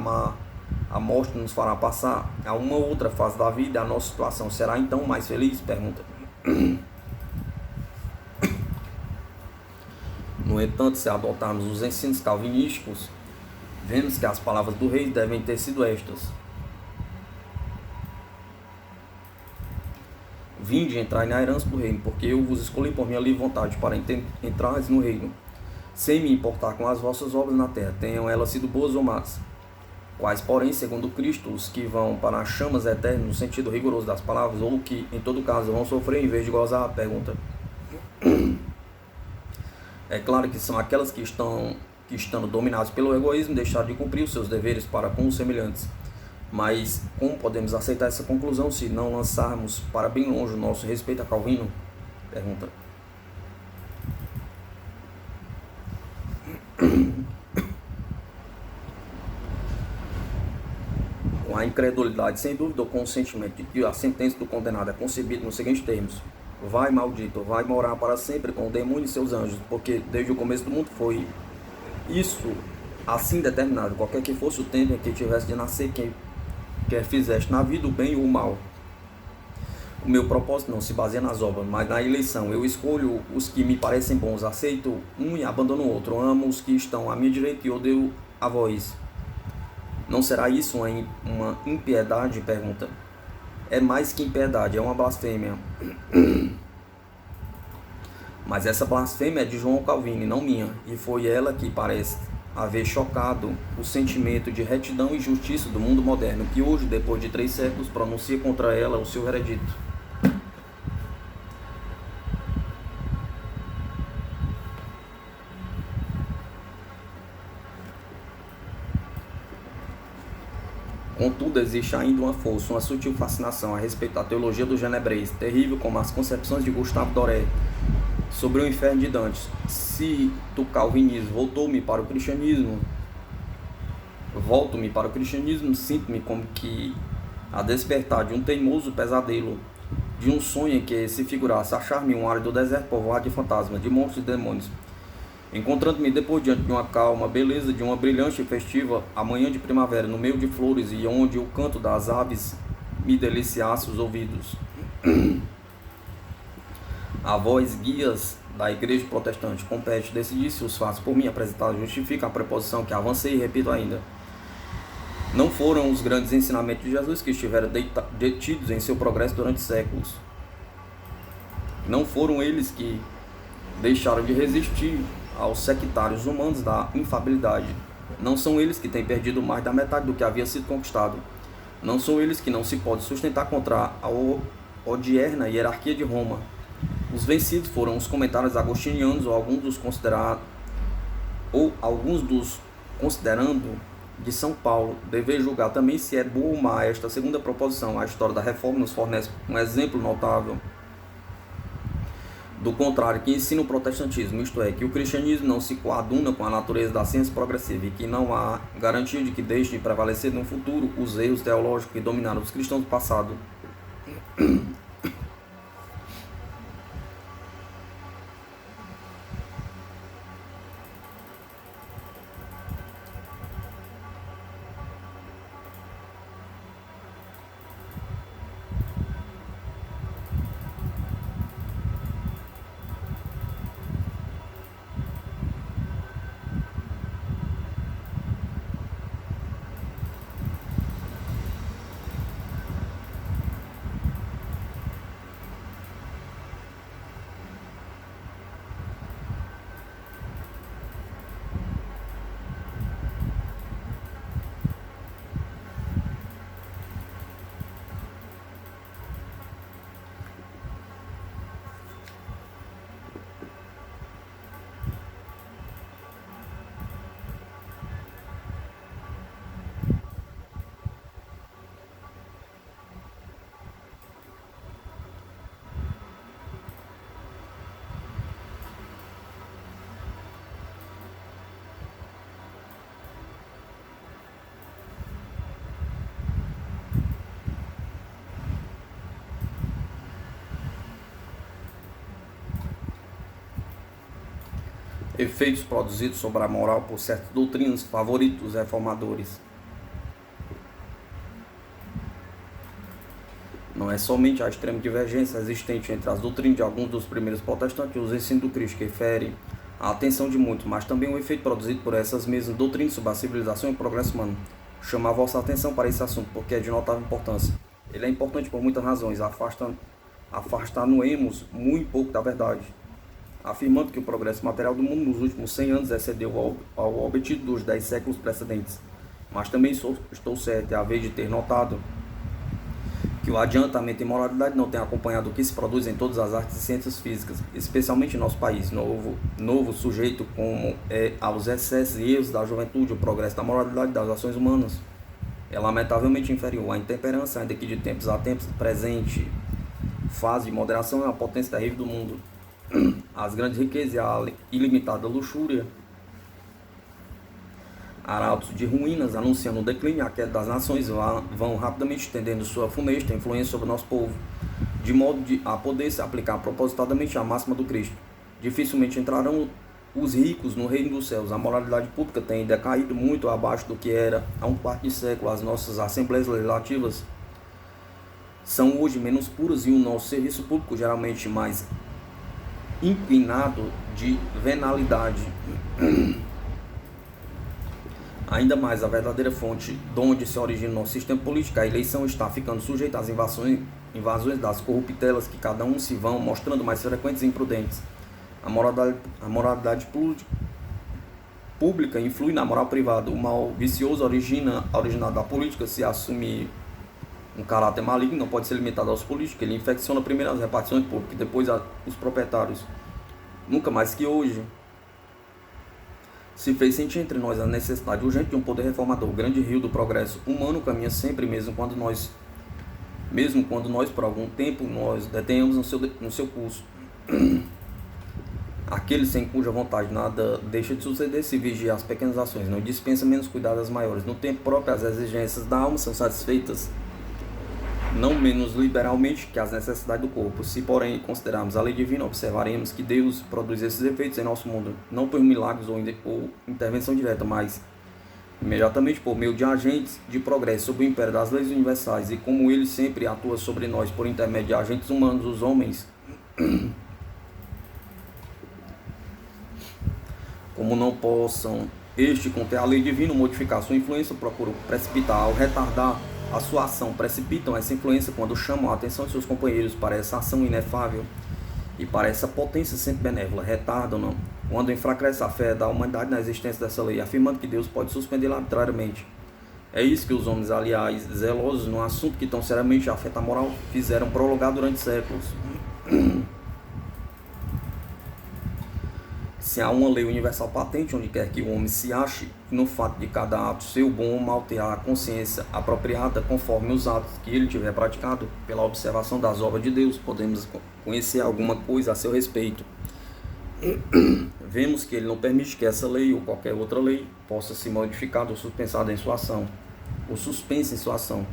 morte nos fará passar a uma outra fase da vida, a nossa situação será então mais feliz? Pergunta. No entanto, se adotarmos os ensinos calvinísticos, vemos que as palavras do rei devem ter sido estas: vinde entrai na herança do reino, porque eu vos escolhi por minha livre vontade para entrares no reino, sem me importar com as vossas obras na terra, tenham elas sido boas ou más. Quais, porém, segundo Cristo, os que vão para as chamas eternas, no sentido rigoroso das palavras, ou que, em todo caso, vão sofrer em vez de gozar? Pergunta. É claro que são aquelas que estando dominadas pelo egoísmo, deixaram de cumprir os seus deveres para com os semelhantes. Mas como podemos aceitar essa conclusão se não lançarmos para bem longe o nosso respeito a Calvino? Pergunta. Com a incredulidade, sem dúvida, ou com o sentimento de que a sentença do condenado é concebida nos seguintes termos: vai, maldito, vai morar para sempre com o demônio e seus anjos, porque desde o começo do mundo foi isso assim determinado, qualquer que fosse o tempo em que tivesse de nascer, quer fizeste na vida o bem ou o mal. O meu propósito não se baseia nas obras, mas na eleição. Eu escolho os que me parecem bons, aceito um e abandono o outro, amo os que estão à minha direita e odeio a vós. Não será isso uma impiedade? Pergunta. É mais que impiedade, é uma blasfêmia. Mas essa blasfêmia é de João Calvino, não minha, e foi ela que parece haver chocado o sentimento de retidão e justiça do mundo moderno, que hoje, depois de 3 séculos, pronuncia contra ela o seu veredito. Contudo, existe ainda uma força, uma sutil fascinação a respeito da teologia do Genebrez, terrível como as concepções de Gustave Doré sobre o inferno de Dante. Se do calvinismo volto-me para o cristianismo, sinto-me como que a despertar de um teimoso pesadelo, de um sonho em que se figurasse achar-me um árido deserto povoado de fantasmas, de monstros e demônios, encontrando-me depois diante de uma calma beleza, de uma brilhante e festiva amanhã de primavera, no meio de flores, e onde o canto das aves me deliciasse os ouvidos. A vós, guias da igreja protestante, compete decidir se os fatos por mim apresentados justificam a preposição que avancei e repito ainda. Não foram os grandes ensinamentos de Jesus que estiveram detidos em seu progresso durante séculos. Não foram eles que deixaram de resistir aos sectários humanos da infabilidade. Não são eles que têm perdido mais da metade do que havia sido conquistado. Não são eles que não se pode sustentar contra a odierna hierarquia de Roma. Os vencidos foram os comentários agostinianos, ou alguns dos considerando de São Paulo. Dever julgar também se é boa ou má esta segunda proposição. A história da reforma nos fornece um exemplo notável do contrário, que ensina o protestantismo, isto é, que o cristianismo não se coaduna com a natureza da ciência progressiva e que não há garantia de que deixem de prevalecer no futuro os erros teológicos que dominaram os cristãos do passado. efeitos produzidos sobre a moral por certas doutrinas favoritas dos reformadores. Não é somente a extrema divergência existente entre as doutrinas de alguns dos primeiros protestantes e os ensinos do Cristo que fere a atenção de muitos, mas também o efeito produzido por essas mesmas doutrinas sobre a civilização e o progresso humano. Chamo a vossa atenção para esse assunto, porque é de notável importância. Ele é importante por muitas razões, afastar-nos muito pouco da verdade, afirmando que o progresso material do mundo nos últimos 100 anos excedeu ao obtido dos 10 séculos precedentes. Mas também estou certo, é a vez de ter notado que o adiantamento em moralidade não tem acompanhado o que se produz em todas as artes e ciências físicas, especialmente em nosso país, novo sujeito como é aos excessos e erros da juventude. O progresso da moralidade das ações humanas é lamentavelmente inferior à intemperança, ainda que de tempos a tempos presente fase de moderação é a potência terrível do mundo. As grandes riquezas e a ilimitada luxúria, arautos de ruínas, anunciando o declínio e a queda das nações, vão rapidamente estendendo sua funesta influência sobre o nosso povo, de modo a poder se aplicar propositadamente a máxima do Cristo. Dificilmente entrarão os ricos no reino dos céus. A moralidade pública tem decaído muito abaixo do que era há um quarto de século. As nossas assembleias legislativas são hoje menos puras e o nosso serviço público geralmente mais inclinado de venalidade. Ainda mais, a verdadeira fonte de onde se origina o nosso sistema político, a eleição, está ficando sujeita às invasões das corruptelas que cada um se vão mostrando mais frequentes e imprudentes. A moralidade pública influi na moral privada. O mal vicioso originado da política se assume um caráter maligno, não pode ser limitado aos políticos. Ele infecciona primeiro as repartições públicas e depois os proprietários. Nunca mais que hoje se fez sentir entre nós a necessidade urgente de um poder reformador. O grande rio do progresso humano caminha sempre, mesmo quando nós por algum tempo nós detenhamos no seu curso. Aquele sem cuja vontade nada deixa de suceder se vigia as pequenas ações, não dispensa menos cuidado das maiores. No tempo próprio, as exigências da alma são satisfeitas não menos liberalmente que as necessidades do corpo. Se, porém, considerarmos a lei divina, observaremos que Deus produz esses efeitos em nosso mundo, não por milagres ou intervenção direta, mas imediatamente por meio de agentes de progresso sob o império das leis universais. E como Ele sempre atua sobre nós por intermédio de agentes humanos, os homens, como não possam conter a lei divina, modificar sua influência, procuram precipitar ou retardar a sua ação, precipitam essa influência quando chamam a atenção de seus companheiros para essa ação inefável e para essa potência sempre benévola. Retardam-no quando enfraquece a fé da humanidade na existência dessa lei, afirmando que Deus pode suspendê-la arbitrariamente. É isso que os homens, aliás, zelosos no assunto que tão seriamente afeta a moral, fizeram prolongar durante séculos. Se há uma lei universal patente, onde quer que o homem se ache, no fato de cada ato ser bom ou mal, ter a consciência apropriada conforme os atos que ele tiver praticado, pela observação das obras de Deus, podemos conhecer alguma coisa a seu respeito. Vemos que ele não permite que essa lei ou qualquer outra lei possa ser modificada ou suspensada em sua ação, ou suspensa em sua ação.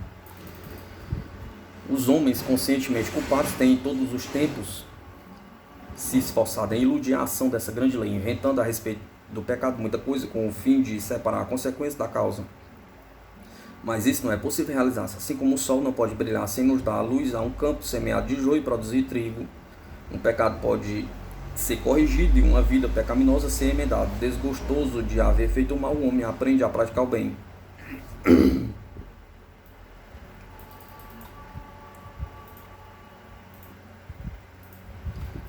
Os homens conscientemente culpados têm em todos os tempos se esforçado em iludir a ação dessa grande lei, inventando a respeito do pecado muita coisa com o fim de separar a consequência da causa. Mas isso não é possível realizar-se. Assim como o sol não pode brilhar sem nos dar a luz a um campo semeado de joio e produzir trigo, um pecado pode ser corrigido e uma vida pecaminosa ser emendada. Desgostoso de haver feito o mal, o homem aprende a praticar o bem.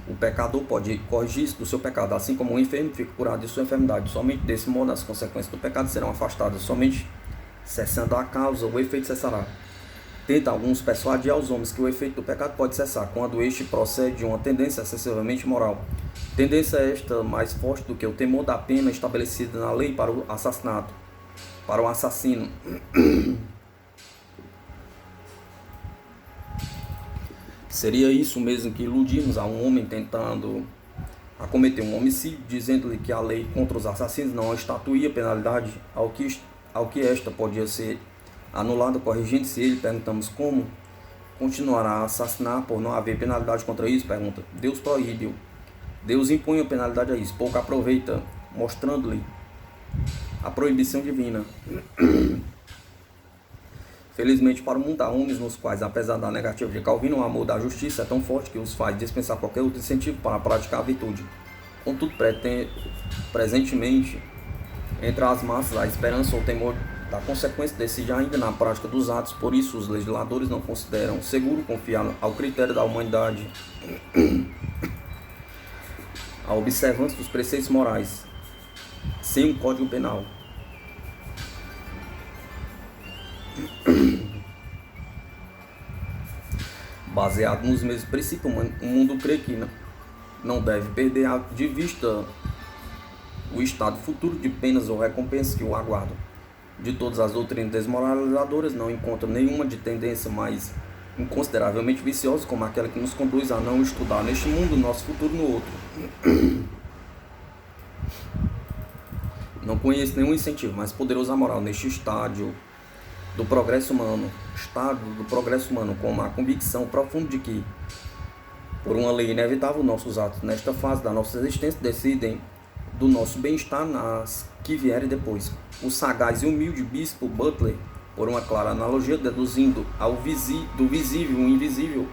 O pecador pode corrigir-se do seu pecado, assim como um enfermo fica curado de sua enfermidade. Somente desse modo as consequências do pecado serão afastadas. Somente cessando a causa, o efeito cessará. Tenta alguns persuadir aos homens que o efeito do pecado pode cessar quando este procede de uma tendência excessivamente moral. Tendência esta mais forte do que o temor da pena estabelecida na lei para o assassinato, para o assassino. Seria isso mesmo que iludimos a um homem tentando cometer um homicídio, dizendo-lhe que a lei contra os assassinos não estatuía penalidade, ao que esta podia ser anulada, corrigindo. Se ele perguntamos como continuará a assassinar por não haver penalidade contra isso, pergunta: Deus proíbe-o. Deus impõe a penalidade a isso, pouco aproveita, mostrando-lhe a proibição divina. Felizmente para o mundo há homens nos quais, apesar da negativa de Calvino, o amor da justiça é tão forte que os faz dispensar qualquer outro incentivo para praticar a virtude. Contudo, presentemente, entre as massas, a esperança ou o temor da consequência decide ainda na prática dos atos. Por isso, os legisladores não consideram seguro confiar ao critério da humanidade a observância dos preceitos morais, sem um código penal. Baseado nos mesmos princípios, o mundo crê que não deve perder de vista o estado futuro de penas ou recompensas que o aguardam. De todas as doutrinas desmoralizadoras, não encontro nenhuma de tendência mais inconsideravelmente viciosa como aquela que nos conduz a não estudar neste mundo o nosso futuro no outro. Não conheço nenhum incentivo mais poderoso à moral neste estágio do progresso humano, como a convicção profunda de que, por uma lei inevitável, nossos atos nesta fase da nossa existência decidem do nosso bem-estar nas que vierem depois. O sagaz e humilde bispo Butler, por uma clara analogia, deduzindo do visível o invisível,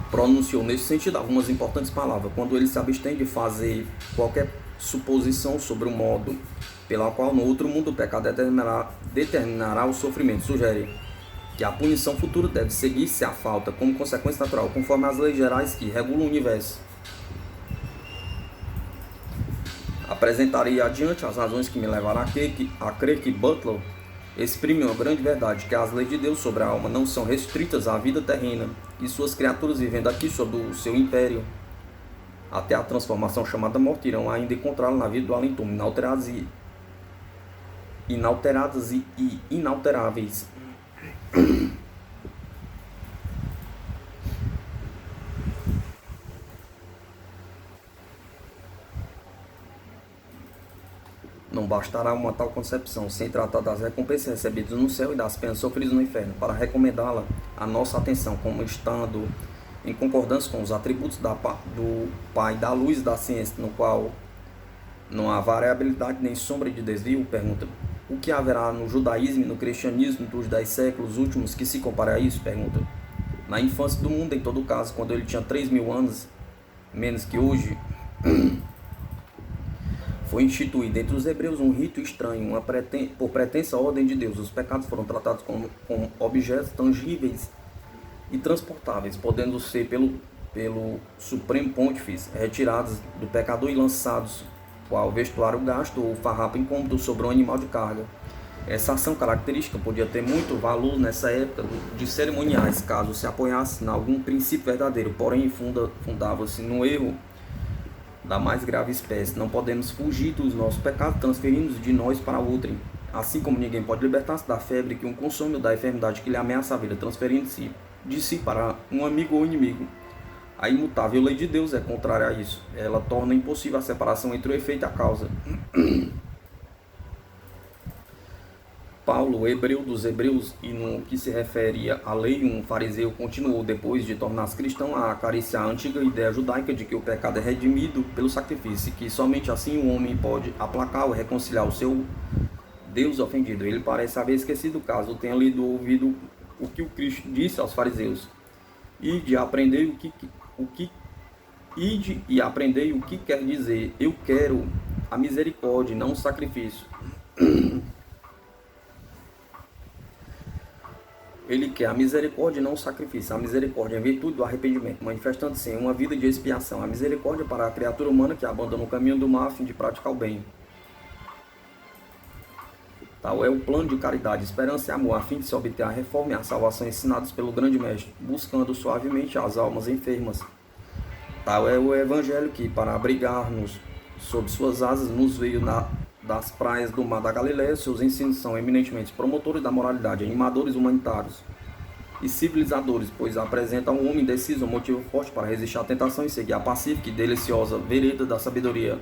pronunciou nesse sentido algumas importantes palavras. Quando ele se abstém de fazer qualquer suposição sobre o modo pela qual no outro mundo o pecado determinará o sofrimento, sugere que a punição futura deve seguir-se à falta como consequência natural, conforme as leis gerais que regulam o universo. Apresentarei adiante as razões que me levaram a crer que Butler exprime uma grande verdade, que as leis de Deus sobre a alma não são restritas à vida terrena, e suas criaturas vivendo aqui sob o seu império, até a transformação chamada morte, irão ainda encontrá-la na vida do além-túmulo, inalteradas e inalteráveis. Não bastará uma tal concepção, sem tratar das recompensas recebidas no céu e das penas sofridas no inferno, para recomendá-la à nossa atenção, como estando em concordância com os atributos do Pai da luz e da ciência, no qual não há variabilidade nem sombra de desvio. Pergunta: o que haverá no judaísmo e no cristianismo dos 10 séculos últimos que se compare a isso? Pergunta: na infância do mundo, em todo caso, quando ele tinha 3.000 anos, menos que hoje, foi instituído entre os hebreus um rito estranho, por pretensa ordem de Deus. Os pecados foram tratados como objetos tangíveis e transportáveis, podendo ser pelo Supremo Pontífice retirados do pecador e lançados, qual vestuário gasto ou farrapo incômodo sobre um animal de carga. Essa ação característica podia ter muito valor nessa época de cerimoniais, caso se apoiasse em algum princípio verdadeiro, porém fundava-se no erro da mais grave espécie. Não podemos fugir dos nossos pecados, transferindo-os de nós para outrem. Assim como ninguém pode libertar-se da febre que um consome ou da enfermidade que lhe ameaça a vida, transferindo-se de si para um amigo ou inimigo. A imutável lei de Deus é contrária a isso. Ela torna impossível a separação entre o efeito e a causa. Paulo, hebreu dos hebreus, e no que se referia à lei, um fariseu, continuou, depois de tornar-se cristão, a acariciar a antiga ideia judaica de que o pecado é redimido pelo sacrifício, e que somente assim o homem pode aplacar ou reconciliar o seu Deus ofendido. Ele parece haver esquecido o caso, tenha lido ou ouvido o que o Cristo disse aos fariseus: ide e aprendei o que quer dizer: eu quero a misericórdia e não o sacrifício. Ele quer a misericórdia e não o sacrifício. A misericórdia é em virtude do arrependimento, manifestando-se em uma vida de expiação. A misericórdia para a criatura humana que abandona o caminho do mal a fim de praticar o bem. Tal é o plano de caridade, esperança e amor, a fim de se obter a reforma e a salvação ensinados pelo grande mestre, buscando suavemente as almas enfermas. Tal é o evangelho que, para abrigar-nos sob suas asas, nos veio das praias do mar da Galileia. Seus ensinos são eminentemente promotores da moralidade, animadores humanitários e civilizadores, pois apresentam ao homem indeciso um motivo forte para resistir à tentação e seguir a pacífica e deliciosa vereda da sabedoria.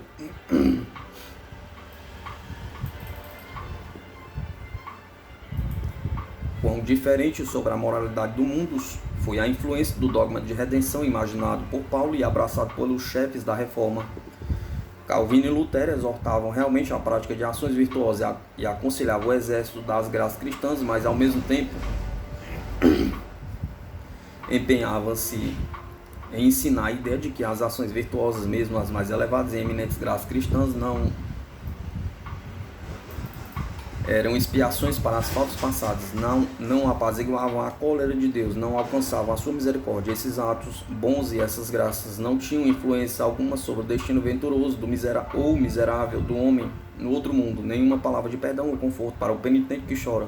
Quão diferente sobre a moralidade do mundo foi a influência do dogma de redenção imaginado por Paulo e abraçado pelos chefes da Reforma. Calvino e Lutero exortavam realmente a prática de ações virtuosas e aconselhavam o exército das graças cristãs, mas ao mesmo tempo empenhava-se em ensinar a ideia de que as ações virtuosas, mesmo as mais elevadas e eminentes graças cristãs, não eram expiações para as faltas passadas, não apaziguavam a cólera de Deus, não alcançavam a sua misericórdia. Esses atos bons e essas graças não tinham influência alguma sobre o destino venturoso do miserável do homem no outro mundo, nenhuma palavra de perdão ou conforto para o penitente que chora,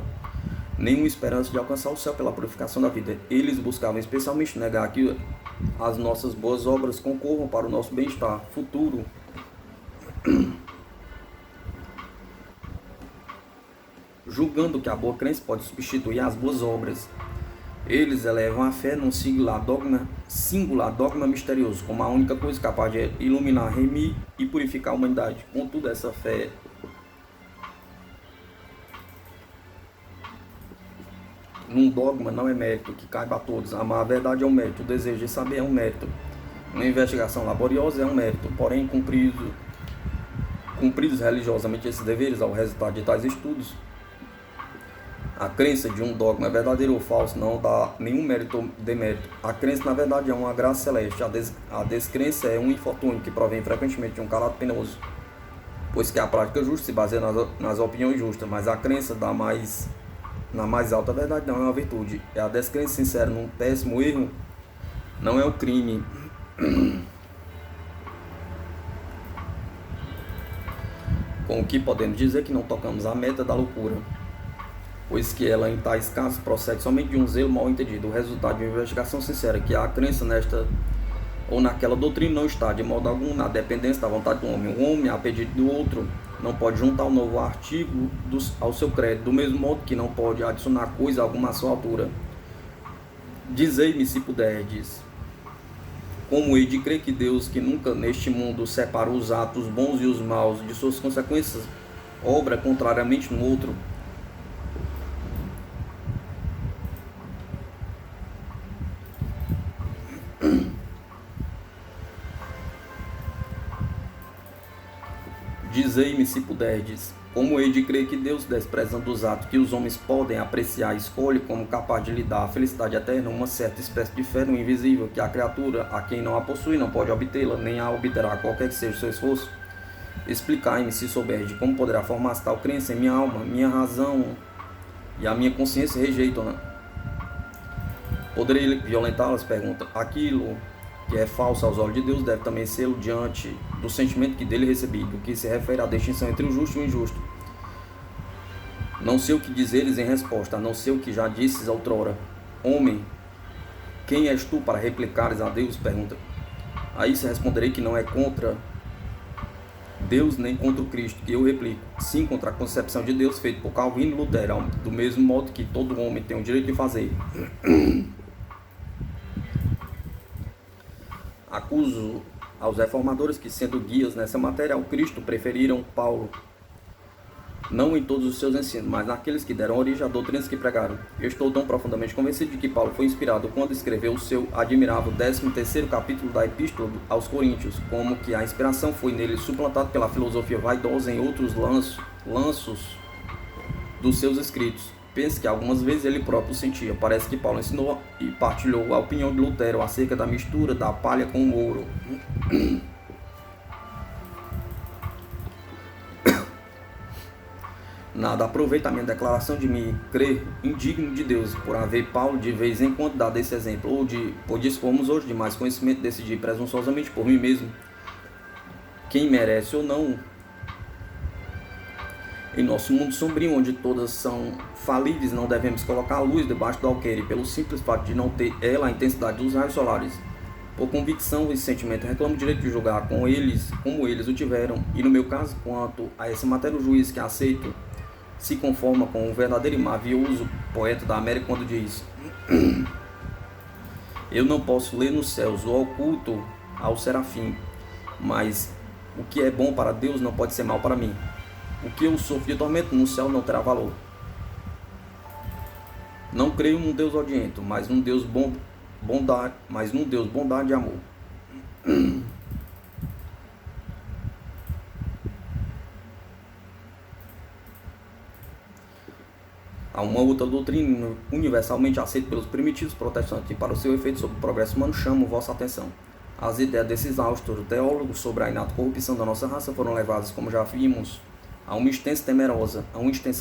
nenhuma esperança de alcançar o céu pela purificação da vida. Eles buscavam especialmente negar que as nossas boas obras concorram para o nosso bem-estar futuro, julgando que a boa crença pode substituir as boas obras. Eles elevam a fé num singular dogma misterioso, como a única coisa capaz de iluminar, remir e purificar a humanidade. Contudo, essa fé num dogma não é mérito que caiba a todos. Amar a verdade é um mérito, o desejo de saber é um mérito, uma investigação laboriosa é um mérito. Porém, cumpridos religiosamente esses deveres, ao resultado de tais estudos, a crença de um dogma verdadeiro ou falso não dá nenhum mérito ou demérito. A crença, na verdade, é uma graça celeste. A descrença é um infortúnio que provém frequentemente de um caráter penoso, pois que a prática justa se baseia nas opiniões justas, mas a crença na mais alta verdade não é uma virtude. É a descrença sincera num péssimo erro, não é o crime. Com o que podemos dizer que não tocamos a meta da loucura, pois que ela em tais casos procede somente de um zelo mal entendido, o resultado de uma investigação sincera, que a crença nesta ou naquela doutrina não está de modo algum na dependência da vontade do homem. O homem, a pedido do outro, não pode juntar um novo artigo ao seu crédito, do mesmo modo que não pode adicionar coisa alguma à sua altura. Dizei-me se puderdes, como hei de crer que Deus, que nunca neste mundo separa os atos bons e os maus de suas consequências, obra contrariamente no outro? Dizei-me se puderdes, como hei de crer que Deus, desprezando os atos que os homens podem apreciar, escolhe como capaz de lhe dar a felicidade eterna uma certa espécie de fé no invisível, que a criatura, a quem não a possui, não pode obtê-la, nem a obterá qualquer que seja o seu esforço? Explicai-me, se souberdes, como poderá formar-se tal crença em minha alma. Minha razão e a minha consciência rejeitam-na. Poderei violentá-las? Pergunta. Aquilo que é falso aos olhos de Deus deve também ser diante do sentimento que dele recebi, do que se refere à distinção entre o justo e o injusto. Não sei o que dizeres em resposta, a não ser o que já disses outrora. Homem, quem és tu para replicares a Deus? Pergunta. A isso responderei que não é contra Deus nem contra o Cristo, que eu replico, sim contra a concepção de Deus feita por Calvino e Lutero, do mesmo modo que todo homem tem o direito de fazer. Acuso aos reformadores que, sendo guias nessa matéria ao Cristo, preferiram Paulo, não em todos os seus ensinos, mas naqueles que deram origem a doutrinas que pregaram. Eu estou tão profundamente convencido de que Paulo foi inspirado quando escreveu o seu admirável 13º capítulo da Epístola aos Coríntios, como que a inspiração foi nele suplantada pela filosofia vaidosa em outros lanços dos seus escritos. Pense que algumas vezes ele próprio sentia. Parece que Paulo ensinou e partilhou a opinião de Lutero acerca da mistura da palha com o ouro. Nada aproveita a minha declaração de me crer indigno de Deus, por haver Paulo de vez em quando dado esse exemplo, ou dispomos hoje de mais conhecimento, decidir presunçosamente por mim mesmo quem merece ou não. Em nosso mundo sombrio, onde todas são falíveis, não devemos colocar a luz debaixo do alqueire, pelo simples fato de não ter ela a intensidade dos raios solares. Por convicção e sentimento, reclamo o direito de julgar como eles o tiveram, e no meu caso, quanto a essa matéria, o juiz que aceito se conforma com o verdadeiro e mavioso poeta da América quando diz: eu não posso ler nos céus o oculto ao serafim, mas o que é bom para Deus não pode ser mal para mim. O que eu sofro de tormento no céu não terá valor. Não creio num Deus odiento, mas num Deus bom bondade e amor. Há uma outra doutrina universalmente aceita pelos primitivos protestantes que, para o seu efeito sobre o progresso humano, chamo vossa atenção. As ideias desses austros teólogos sobre a inata corrupção da nossa raça foram levadas, como já vimos, a uma extensão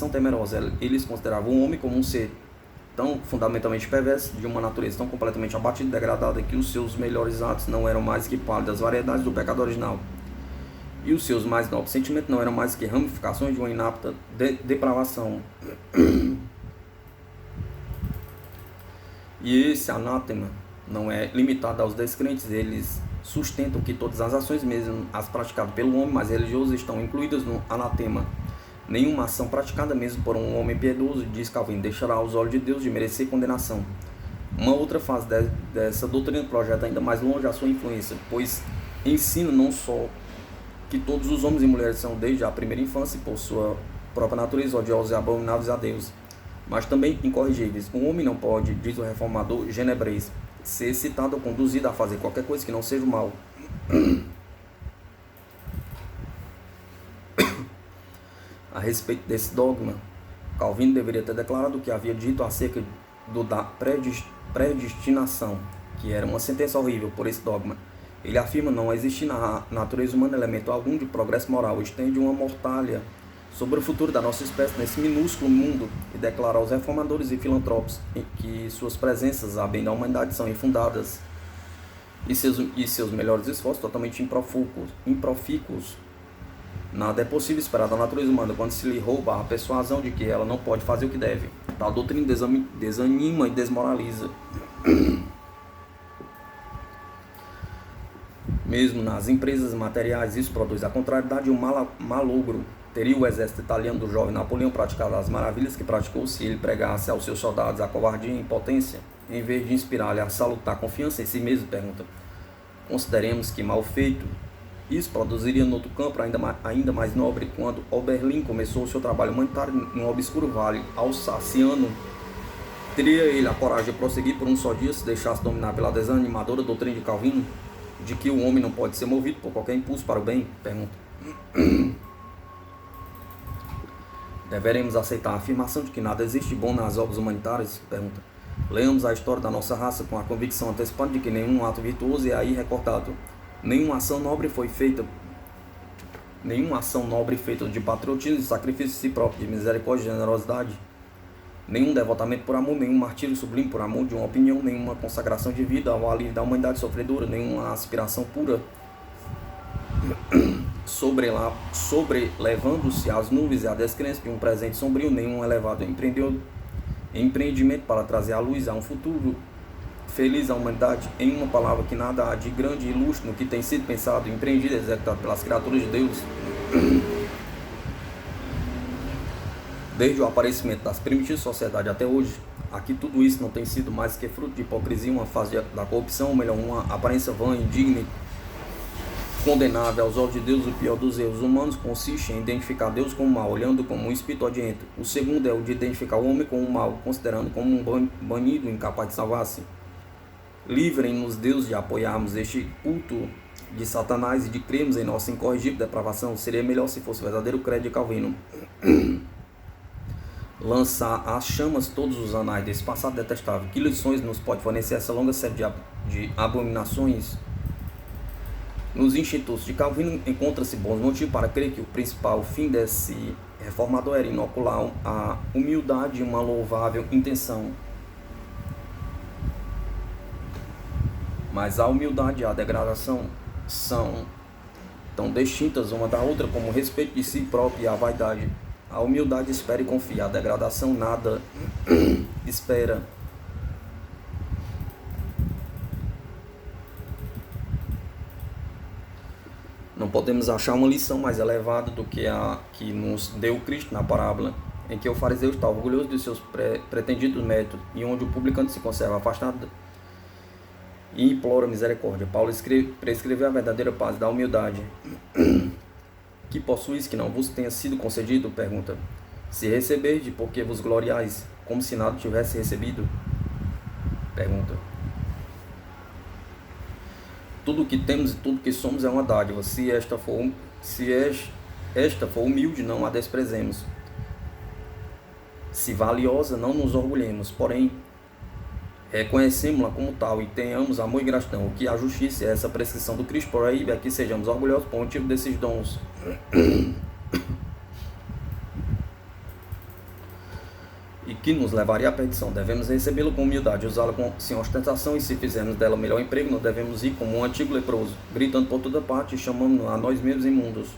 temerosa. Eles consideravam o homem como um ser tão fundamentalmente perverso, de uma natureza tão completamente abatida e degradada, que os seus melhores atos não eram mais que pálidas variedades do pecado original, e os seus mais nobres sentimentos não eram mais que ramificações de uma inapta depravação. E esse anátema não é limitado aos descrentes. Eles sustentam que todas as ações, mesmo as praticadas pelo homem mais religioso, estão incluídas no anatema. Nenhuma ação praticada mesmo por um homem piedoso, diz Calvino, deixará aos olhos de Deus de merecer condenação. Uma outra fase dessa doutrina projeta ainda mais longe a sua influência, pois ensina não só que todos os homens e mulheres são, desde a primeira infância, por sua própria natureza, odiosos e abomináveis a Deus, mas também incorrigíveis. O homem não pode, diz o reformador Genebrez, ser excitado ou conduzido a fazer qualquer coisa que não seja o mal. A respeito desse dogma, Calvino deveria ter declarado o que havia dito acerca da predestinação, que era uma sentença horrível por esse dogma. Ele afirma não existir na natureza humana elemento algum de progresso moral, estende uma mortalha sobre o futuro da nossa espécie nesse minúsculo mundo, e declara aos reformadores e filantropos que suas presenças a bem da humanidade são infundadas e seus melhores esforços totalmente improfícuos. Nada é possível esperar da natureza humana quando se lhe rouba a persuasão de que ela não pode fazer o que deve. Tal doutrina desanima e desmoraliza. Mesmo nas empresas materiais, isso produz a contrariedade e um malogro. Teria o exército italiano do jovem Napoleão praticado as maravilhas que praticou se ele pregasse aos seus soldados a covardia e impotência, em vez de inspirar-lhe a salutar confiança em si mesmo? Pergunta. Consideremos que mal feito, isso produziria no outro campo ainda mais nobre, quando Oberlin começou o seu trabalho humanitário em um obscuro vale alsaciano. Teria ele a coragem de prosseguir por um só dia se deixasse dominar pela desanimadora doutrina de Calvino, de que o homem não pode ser movido por qualquer impulso para o bem? Pergunta. Deveremos aceitar a afirmação de que nada existe de bom nas obras humanitárias? Pergunta. Leamos a história da nossa raça com a convicção antecipada de que nenhum ato virtuoso é aí recortado. Nenhuma ação nobre feita de patriotismo, de sacrifício de si próprio, de misericórdia e generosidade. Nenhum devotamento por amor, nenhum martírio sublime por amor de uma opinião, nenhuma consagração de vida ao alívio da humanidade sofredora, nenhuma aspiração pura, sobrelevando-se às nuvens e à descrença de um presente sombrio, nenhum elevado empreendimento para trazer à luz a um futuro feliz à humanidade. Em uma palavra, que nada há de grande e ilustre no que tem sido pensado, empreendido e executado pelas criaturas de Deus. Desde o aparecimento das primitivas sociedades até hoje, aqui tudo isso não tem sido mais que fruto de hipocrisia, uma fase da corrupção, ou melhor, uma aparência vã, indigna e condenável aos olhos de Deus. O pior dos erros humanos consiste em identificar Deus como mal, olhando como um espírito odiento. O segundo é o de identificar o homem como um mal, considerando como um banido incapaz de salvar-se. Livrem-nos, Deus, de apoiarmos este culto de Satanás e de crermos em nossa incorrigível depravação. Seria melhor se fosse o verdadeiro credo de Calvino. Lançar às chamas todos os anais desse passado detestável. Que lições nos pode fornecer essa longa série de abominações? Nos institutos de Calvino encontra-se bons motivos para crer que o principal fim desse reformador era inocular a humildade e uma louvável intenção. Mas a humildade e a degradação são tão distintas uma da outra como o respeito de si próprio e a vaidade. A humildade espera e confia, a degradação nada espera. Não podemos achar uma lição mais elevada do que a que nos deu Cristo na parábola, em que o fariseu está orgulhoso de seus pretendidos méritos e onde o publicano se conserva afastado e implora misericórdia. Paulo prescreveu a verdadeira paz da humildade. Que possuis que não vos tenha sido concedido? Pergunta. Se receberdes, por que vos gloriais, como se nada tivesse recebido? Pergunta. Tudo o que temos e tudo o que somos é uma dádiva. Se esta for humilde, não a desprezemos. Se valiosa, não nos orgulhemos, porém, reconhecemos-la como tal e tenhamos amor e gratidão. O que a justiça é essa prescrição do Cristo proíbe é que sejamos orgulhosos por motivo desses dons. E que nos levaria à perdição. Devemos recebê-lo com humildade, usá-lo sem ostentação, e se fizermos dela o melhor emprego, não devemos ir como um antigo leproso, gritando por toda parte e chamando a nós mesmos imundos.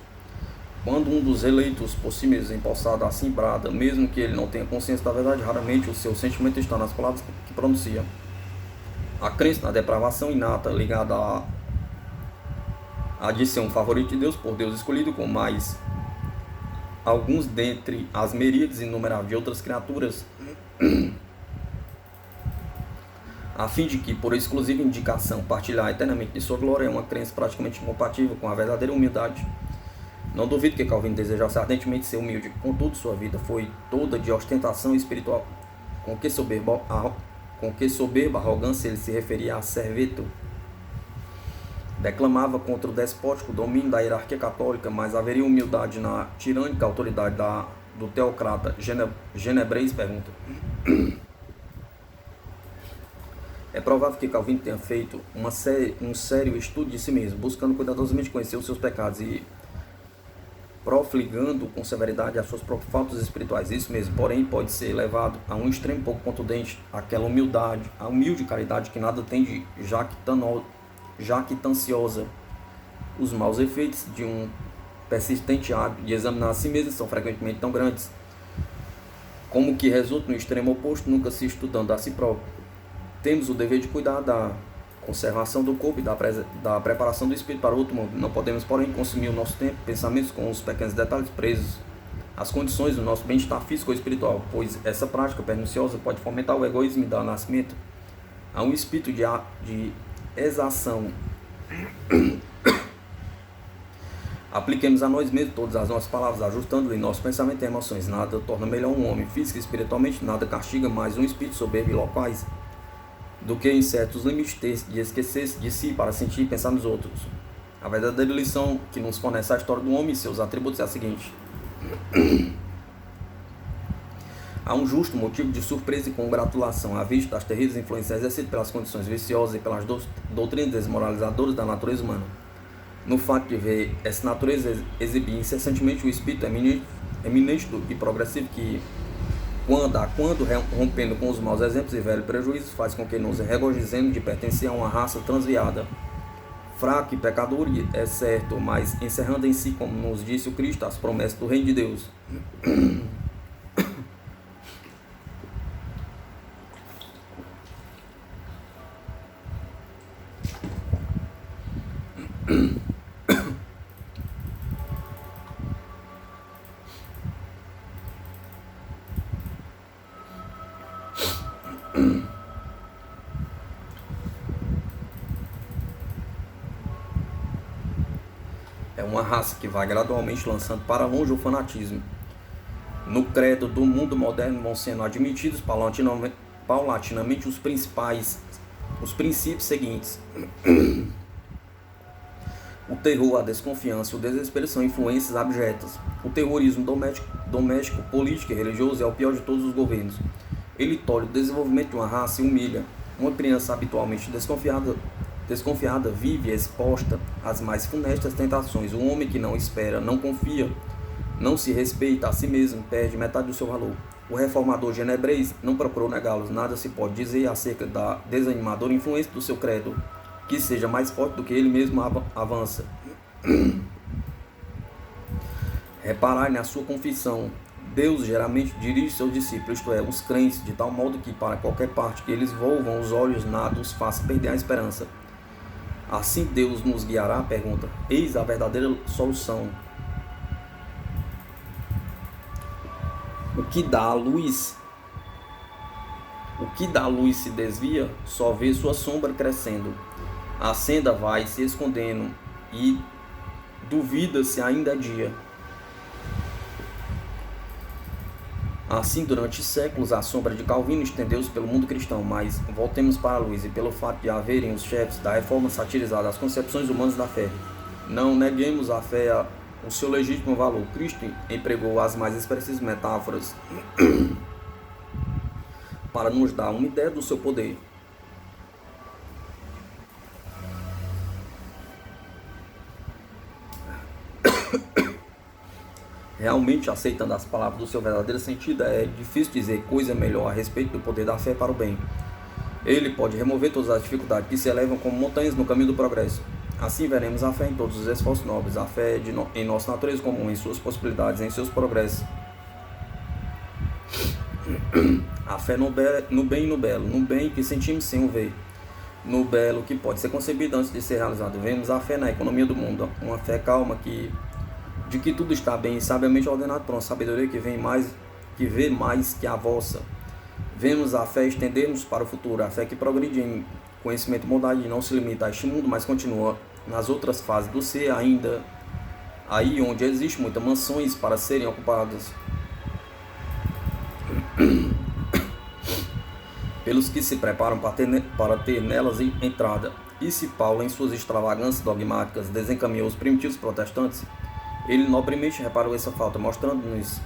Quando um dos eleitos por si mesmo empossado assim brada, mesmo que ele não tenha consciência da verdade, raramente o seu sentimento está nas palavras que pronuncia. A crença na depravação inata, ligada a de ser um favorito de Deus, por Deus escolhido, com mais alguns dentre as miríades inumeráveis de outras criaturas, a fim de que, por exclusiva indicação, partilhar eternamente de sua glória, é uma crença praticamente incompatível com a verdadeira humildade. Não duvido que Calvino desejasse ardentemente ser humilde, contudo sua vida foi toda de ostentação espiritual, com que soberba arrogância ele se referia a Serveto. Declamava contra o despótico domínio da hierarquia católica, mas haveria humildade na tirânica autoridade do teocrata. Genebreis pergunta. É provável que Calvino tenha feito um sério estudo de si mesmo, buscando cuidadosamente conhecer os seus pecados e profligando com severidade as suas próprias faltas espirituais. Isso mesmo, porém, pode ser levado a um extremo pouco contundente, aquela humildade, a humilde caridade que nada tem de jactanciosa. Os maus efeitos de um persistente hábito de examinar a si mesmo são frequentemente tão grandes, como que resulta no extremo oposto, nunca se estudando a si próprio. Temos o dever de cuidar da conservação do corpo e da preparação do espírito para outro mundo. Não podemos, porém, consumir o nosso tempo, pensamentos com os pequenos detalhes presos às condições do nosso bem-estar físico ou espiritual, pois essa prática perniciosa pode fomentar o egoísmo e dar nascimento a um espírito de exação. Apliquemos a nós mesmos todas as nossas palavras, ajustando-lhe nosso pensamento e emoções. Nada torna melhor um homem físico e espiritualmente, nada castiga mais um espírito soberbo e loquaz do que em certos limites de esquecer-se de si para sentir e pensar nos outros. A verdadeira lição que nos fornece a história do homem e seus atributos é a seguinte: há um justo motivo de surpresa e congratulação à vista das terríveis influências exercidas pelas condições viciosas e pelas doutrinas desmoralizadoras da natureza humana, no fato de ver essa natureza exibir incessantemente o espírito eminente e progressivo que, quando rompendo com os maus exemplos e velhos prejuízos, faz com que nos regozijemos de pertencer a uma raça transviada, fraca e pecadora, é certo, mas encerrando em si, como nos disse o Cristo, as promessas do reino de Deus. É uma raça que vai gradualmente lançando para longe o fanatismo. No credo do mundo moderno vão sendo admitidos paulatinamente os princípios seguintes: o terror, a desconfiança e o desespero são influências abjetas. O terrorismo doméstico, político e religioso é o pior de todos os governos. Ele tolhe o desenvolvimento de uma raça e humilha. Uma criança habitualmente desconfiada vive exposta às mais funestas tentações. Um homem que não espera, não confia, não se respeita a si mesmo, perde metade do seu valor. O reformador Genebreis não procurou negá-los. Nada se pode dizer acerca da desanimadora influência do seu credo, que seja mais forte do que ele mesmo avança. Reparai na sua confissão. Deus geralmente dirige seus discípulos, isto é, os crentes, de tal modo que para qualquer parte que eles volvam os olhos, nada os faça perder a esperança. Assim Deus nos guiará? Pergunta. Eis a verdadeira solução. O que dá luz se desvia, só vê sua sombra crescendo. A senda vai se escondendo e duvida se ainda é dia. Assim, durante séculos, a sombra de Calvino estendeu-se pelo mundo cristão, mas voltemos para a luz, e pelo fato de haverem os chefes da reforma satirizado as concepções humanas da fé. Não neguemos a fé o seu legítimo valor. Cristo empregou as mais expressivas metáforas para nos dar uma ideia do seu poder. Realmente, aceitando as palavras do seu verdadeiro sentido, é difícil dizer coisa melhor a respeito do poder da fé para o bem. Ele pode remover todas as dificuldades que se elevam como montanhas no caminho do progresso. Assim veremos a fé em todos os esforços nobres, a fé em nossa natureza comum, em suas possibilidades, em seus progressos. A fé no bem e no belo, no bem que sentimos sem o ver, no belo que pode ser concebido antes de ser realizado. Vemos a fé na economia do mundo, uma fé calma de que tudo está bem e sabiamente ordenado por uma sabedoria que vê mais que a vossa. Vemos a fé estender-nos para o futuro, a fé que progride em conhecimento e bondade e não se limita a este mundo, mas continua nas outras fases do ser, ainda aí onde existe muitas mansões para serem ocupadas pelos que se preparam para ter nelas entrada. E se Paulo, em suas extravagâncias dogmáticas, desencaminhou os primitivos protestantes, ele nobremente reparou essa falta, mostrando-nos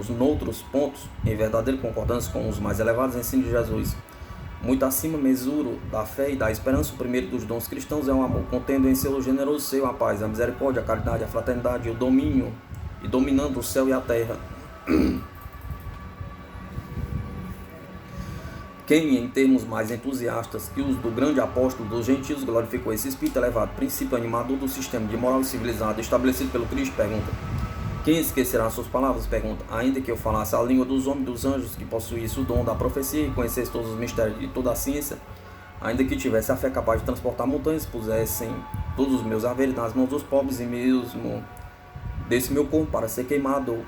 noutros pontos, em verdadeira concordância com os mais elevados ensinos de Jesus. Muito acima mesuro da fé e da esperança, o primeiro dos dons cristãos é o amor, contendo em seu generoso seio a paz, a misericórdia, a caridade, a fraternidade, o domínio, e dominando o céu e a terra. Quem, em termos mais entusiastas que os do grande apóstolo dos gentios, glorificou esse espírito elevado, princípio animador do sistema de moral civilizado estabelecido pelo Cristo, pergunta: quem esquecerá suas palavras? Pergunta: ainda que eu falasse a língua dos homens e dos anjos, que possuísse o dom da profecia e conhecesse todos os mistérios de toda a ciência, ainda que tivesse a fé capaz de transportar montanhas, pusessem todos os meus haveres nas mãos dos pobres e mesmo desse meu corpo para ser queimado,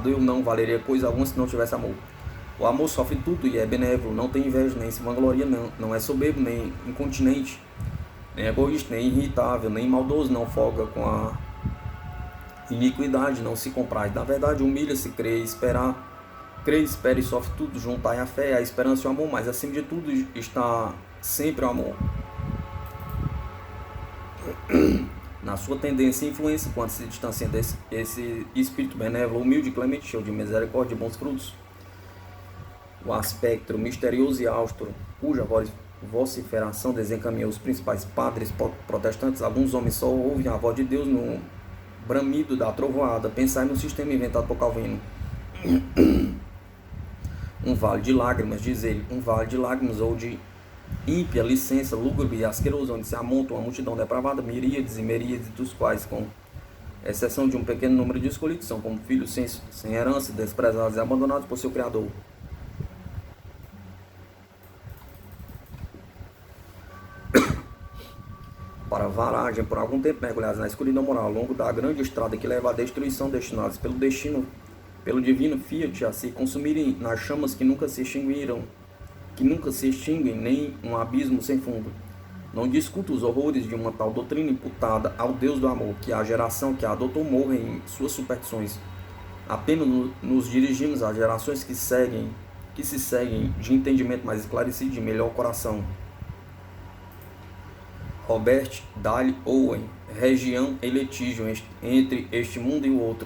eu não valeria coisa alguma se não tivesse amor. O amor sofre tudo e é benévolo, não tem inveja, nem se vangloria, não é soberbo, nem incontinente, nem egoísta, nem irritável, nem maldoso, não folga com a iniquidade, não se compraz. Na verdade, humilha-se, crê, espera e sofre tudo. Juntai a fé, a esperança e o amor, mas acima de tudo está sempre o amor. Na sua tendência e influência, quando se distancia desse espírito benévolo, humilde, clemente, cheio de misericórdia e bons frutos, o aspecto misterioso e austero, cuja vociferação desencaminhou os principais padres protestantes, alguns homens só ouvem a voz de Deus no bramido da trovoada. Pensai no sistema inventado por Calvino. Um vale de lágrimas, diz ele, um vale de lágrimas ou de ímpia licença, lúgubre e asqueroso, onde se amonta uma multidão depravada, miríades e miríades, dos quais, com exceção de um pequeno número de escolhidos, são como filhos sem herança, desprezados e abandonados por seu Criador. Para varagem, por algum tempo mergulhados na escuridão moral, ao longo da grande estrada que leva à destruição, destinados pelo divino fiat, a se consumirem nas chamas que nunca se extinguem, nem um abismo sem fundo. Não discuto os horrores de uma tal doutrina imputada ao Deus do amor, que a geração que a adotou morra em suas superstições. Apenas nos dirigimos às gerações que se seguem de entendimento mais esclarecido e de melhor coração. Robert Dale Owen, região e litígio entre este mundo e o outro.